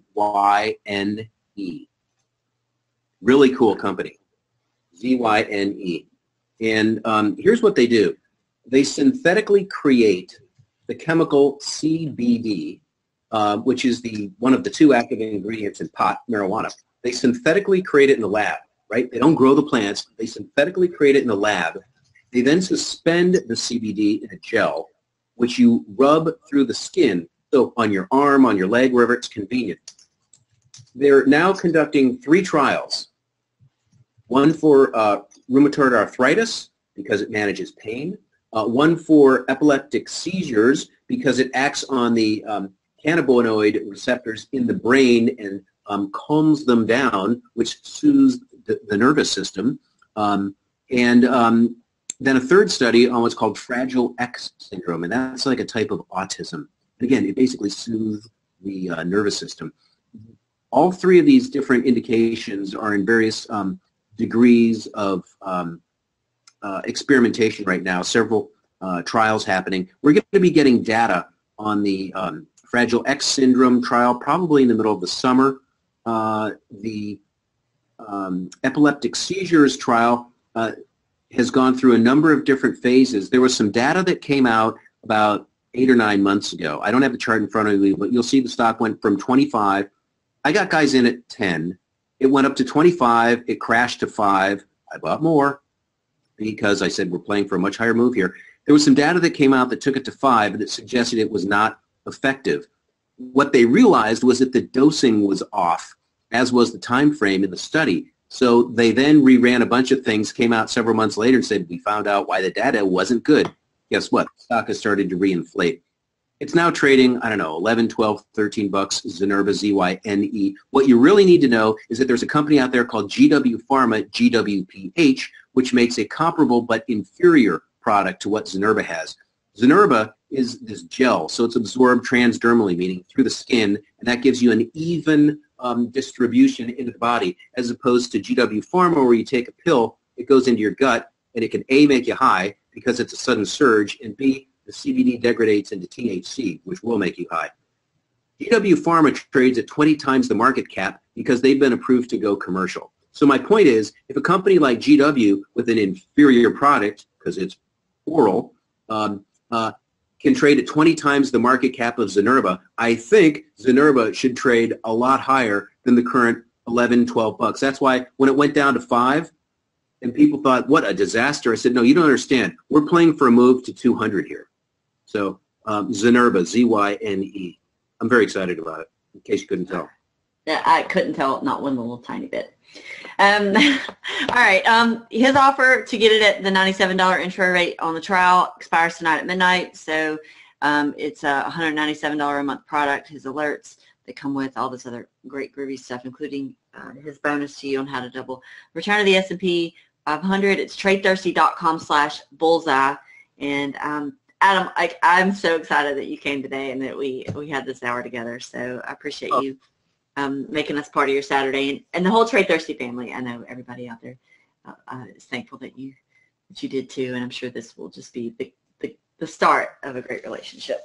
Really cool company. Z-Y-N-E. And here's what they do. They synthetically create the chemical CBD, which is one of the 2 active ingredients in pot marijuana. They synthetically create it in the lab, right? They don't grow the plants. They synthetically create it in the lab. They then suspend the CBD in a gel, which you rub through the skin, so on your arm, on your leg, wherever it's convenient. They're now conducting 3 trials. One for rheumatoid arthritis, because it manages pain. One for epileptic seizures, because it acts on the cannabinoid receptors in the brain and calms them down, which soothes the nervous system. Then a third study on what's called Fragile X syndrome, and that's like a type of autism. Again, it basically soothes the nervous system. All 3 of these different indications are in various degrees of experimentation right now, several trials happening. We're going to be getting data on the Fragile X syndrome trial probably in the middle of the summer. The epileptic seizures trial has gone through a number of different phases. There was some data that came out about 8 or 9 months ago. I don't have the chart in front of me, but you'll see the stock went from 25. I got guys in at 10. It went up to 25. It crashed to 5. I bought more because I said we're playing for a much higher move here. There was some data that came out that took it to 5 and that suggested it was not effective. What they realized was that the dosing was off, as was the time frame in the study. So they then reran a bunch of things, came out several months later and said, we found out why the data wasn't good. Guess what? The stock has started to reinflate. It's now trading, I don't know, 11, 12, 13 bucks, Zenerba, Z-Y-N-E. What you really need to know is that there's a company out there called GW Pharma, GWPH, which makes a comparable but inferior product to what Zenerba has. Zenerba is this gel. So it's absorbed transdermally, meaning through the skin, and that gives you an even distribution into the body, as opposed to GW Pharma, where you take a pill, it goes into your gut, and it can A, make you high because it's a sudden surge, and B, the CBD degrades into THC, which will make you high. GW Pharma trades at 20 times the market cap because they've been approved to go commercial. So my point is, if a company like GW with an inferior product, because it's oral, can trade at 20 times the market cap of Zenerba, I think Zenerba should trade a lot higher than the current 11, 12 bucks. That's why when it went down to 5 and people thought, what a disaster, I said, no, you don't understand. We're playing for a move to 200 here. So Zenerba, Z-Y-N-E. I'm very excited about it, in case you couldn't tell. Yeah, I couldn't tell, not one little tiny bit. All right, his offer to get it at the $97 intro rate on the trial expires tonight at midnight. So it's a $197 a month product. His alerts that come with all this other great groovy stuff, including his bonus to you on how to double return to the S&P 500. It's TradeThirsty.com/bullseye. And Adam, I'm so excited that you came today and that we had this hour together. So I appreciate you making us part of your Saturday, and the whole TradeThirsty family. I know everybody out there is thankful that you did too, and I'm sure this will just be the start of a great relationship.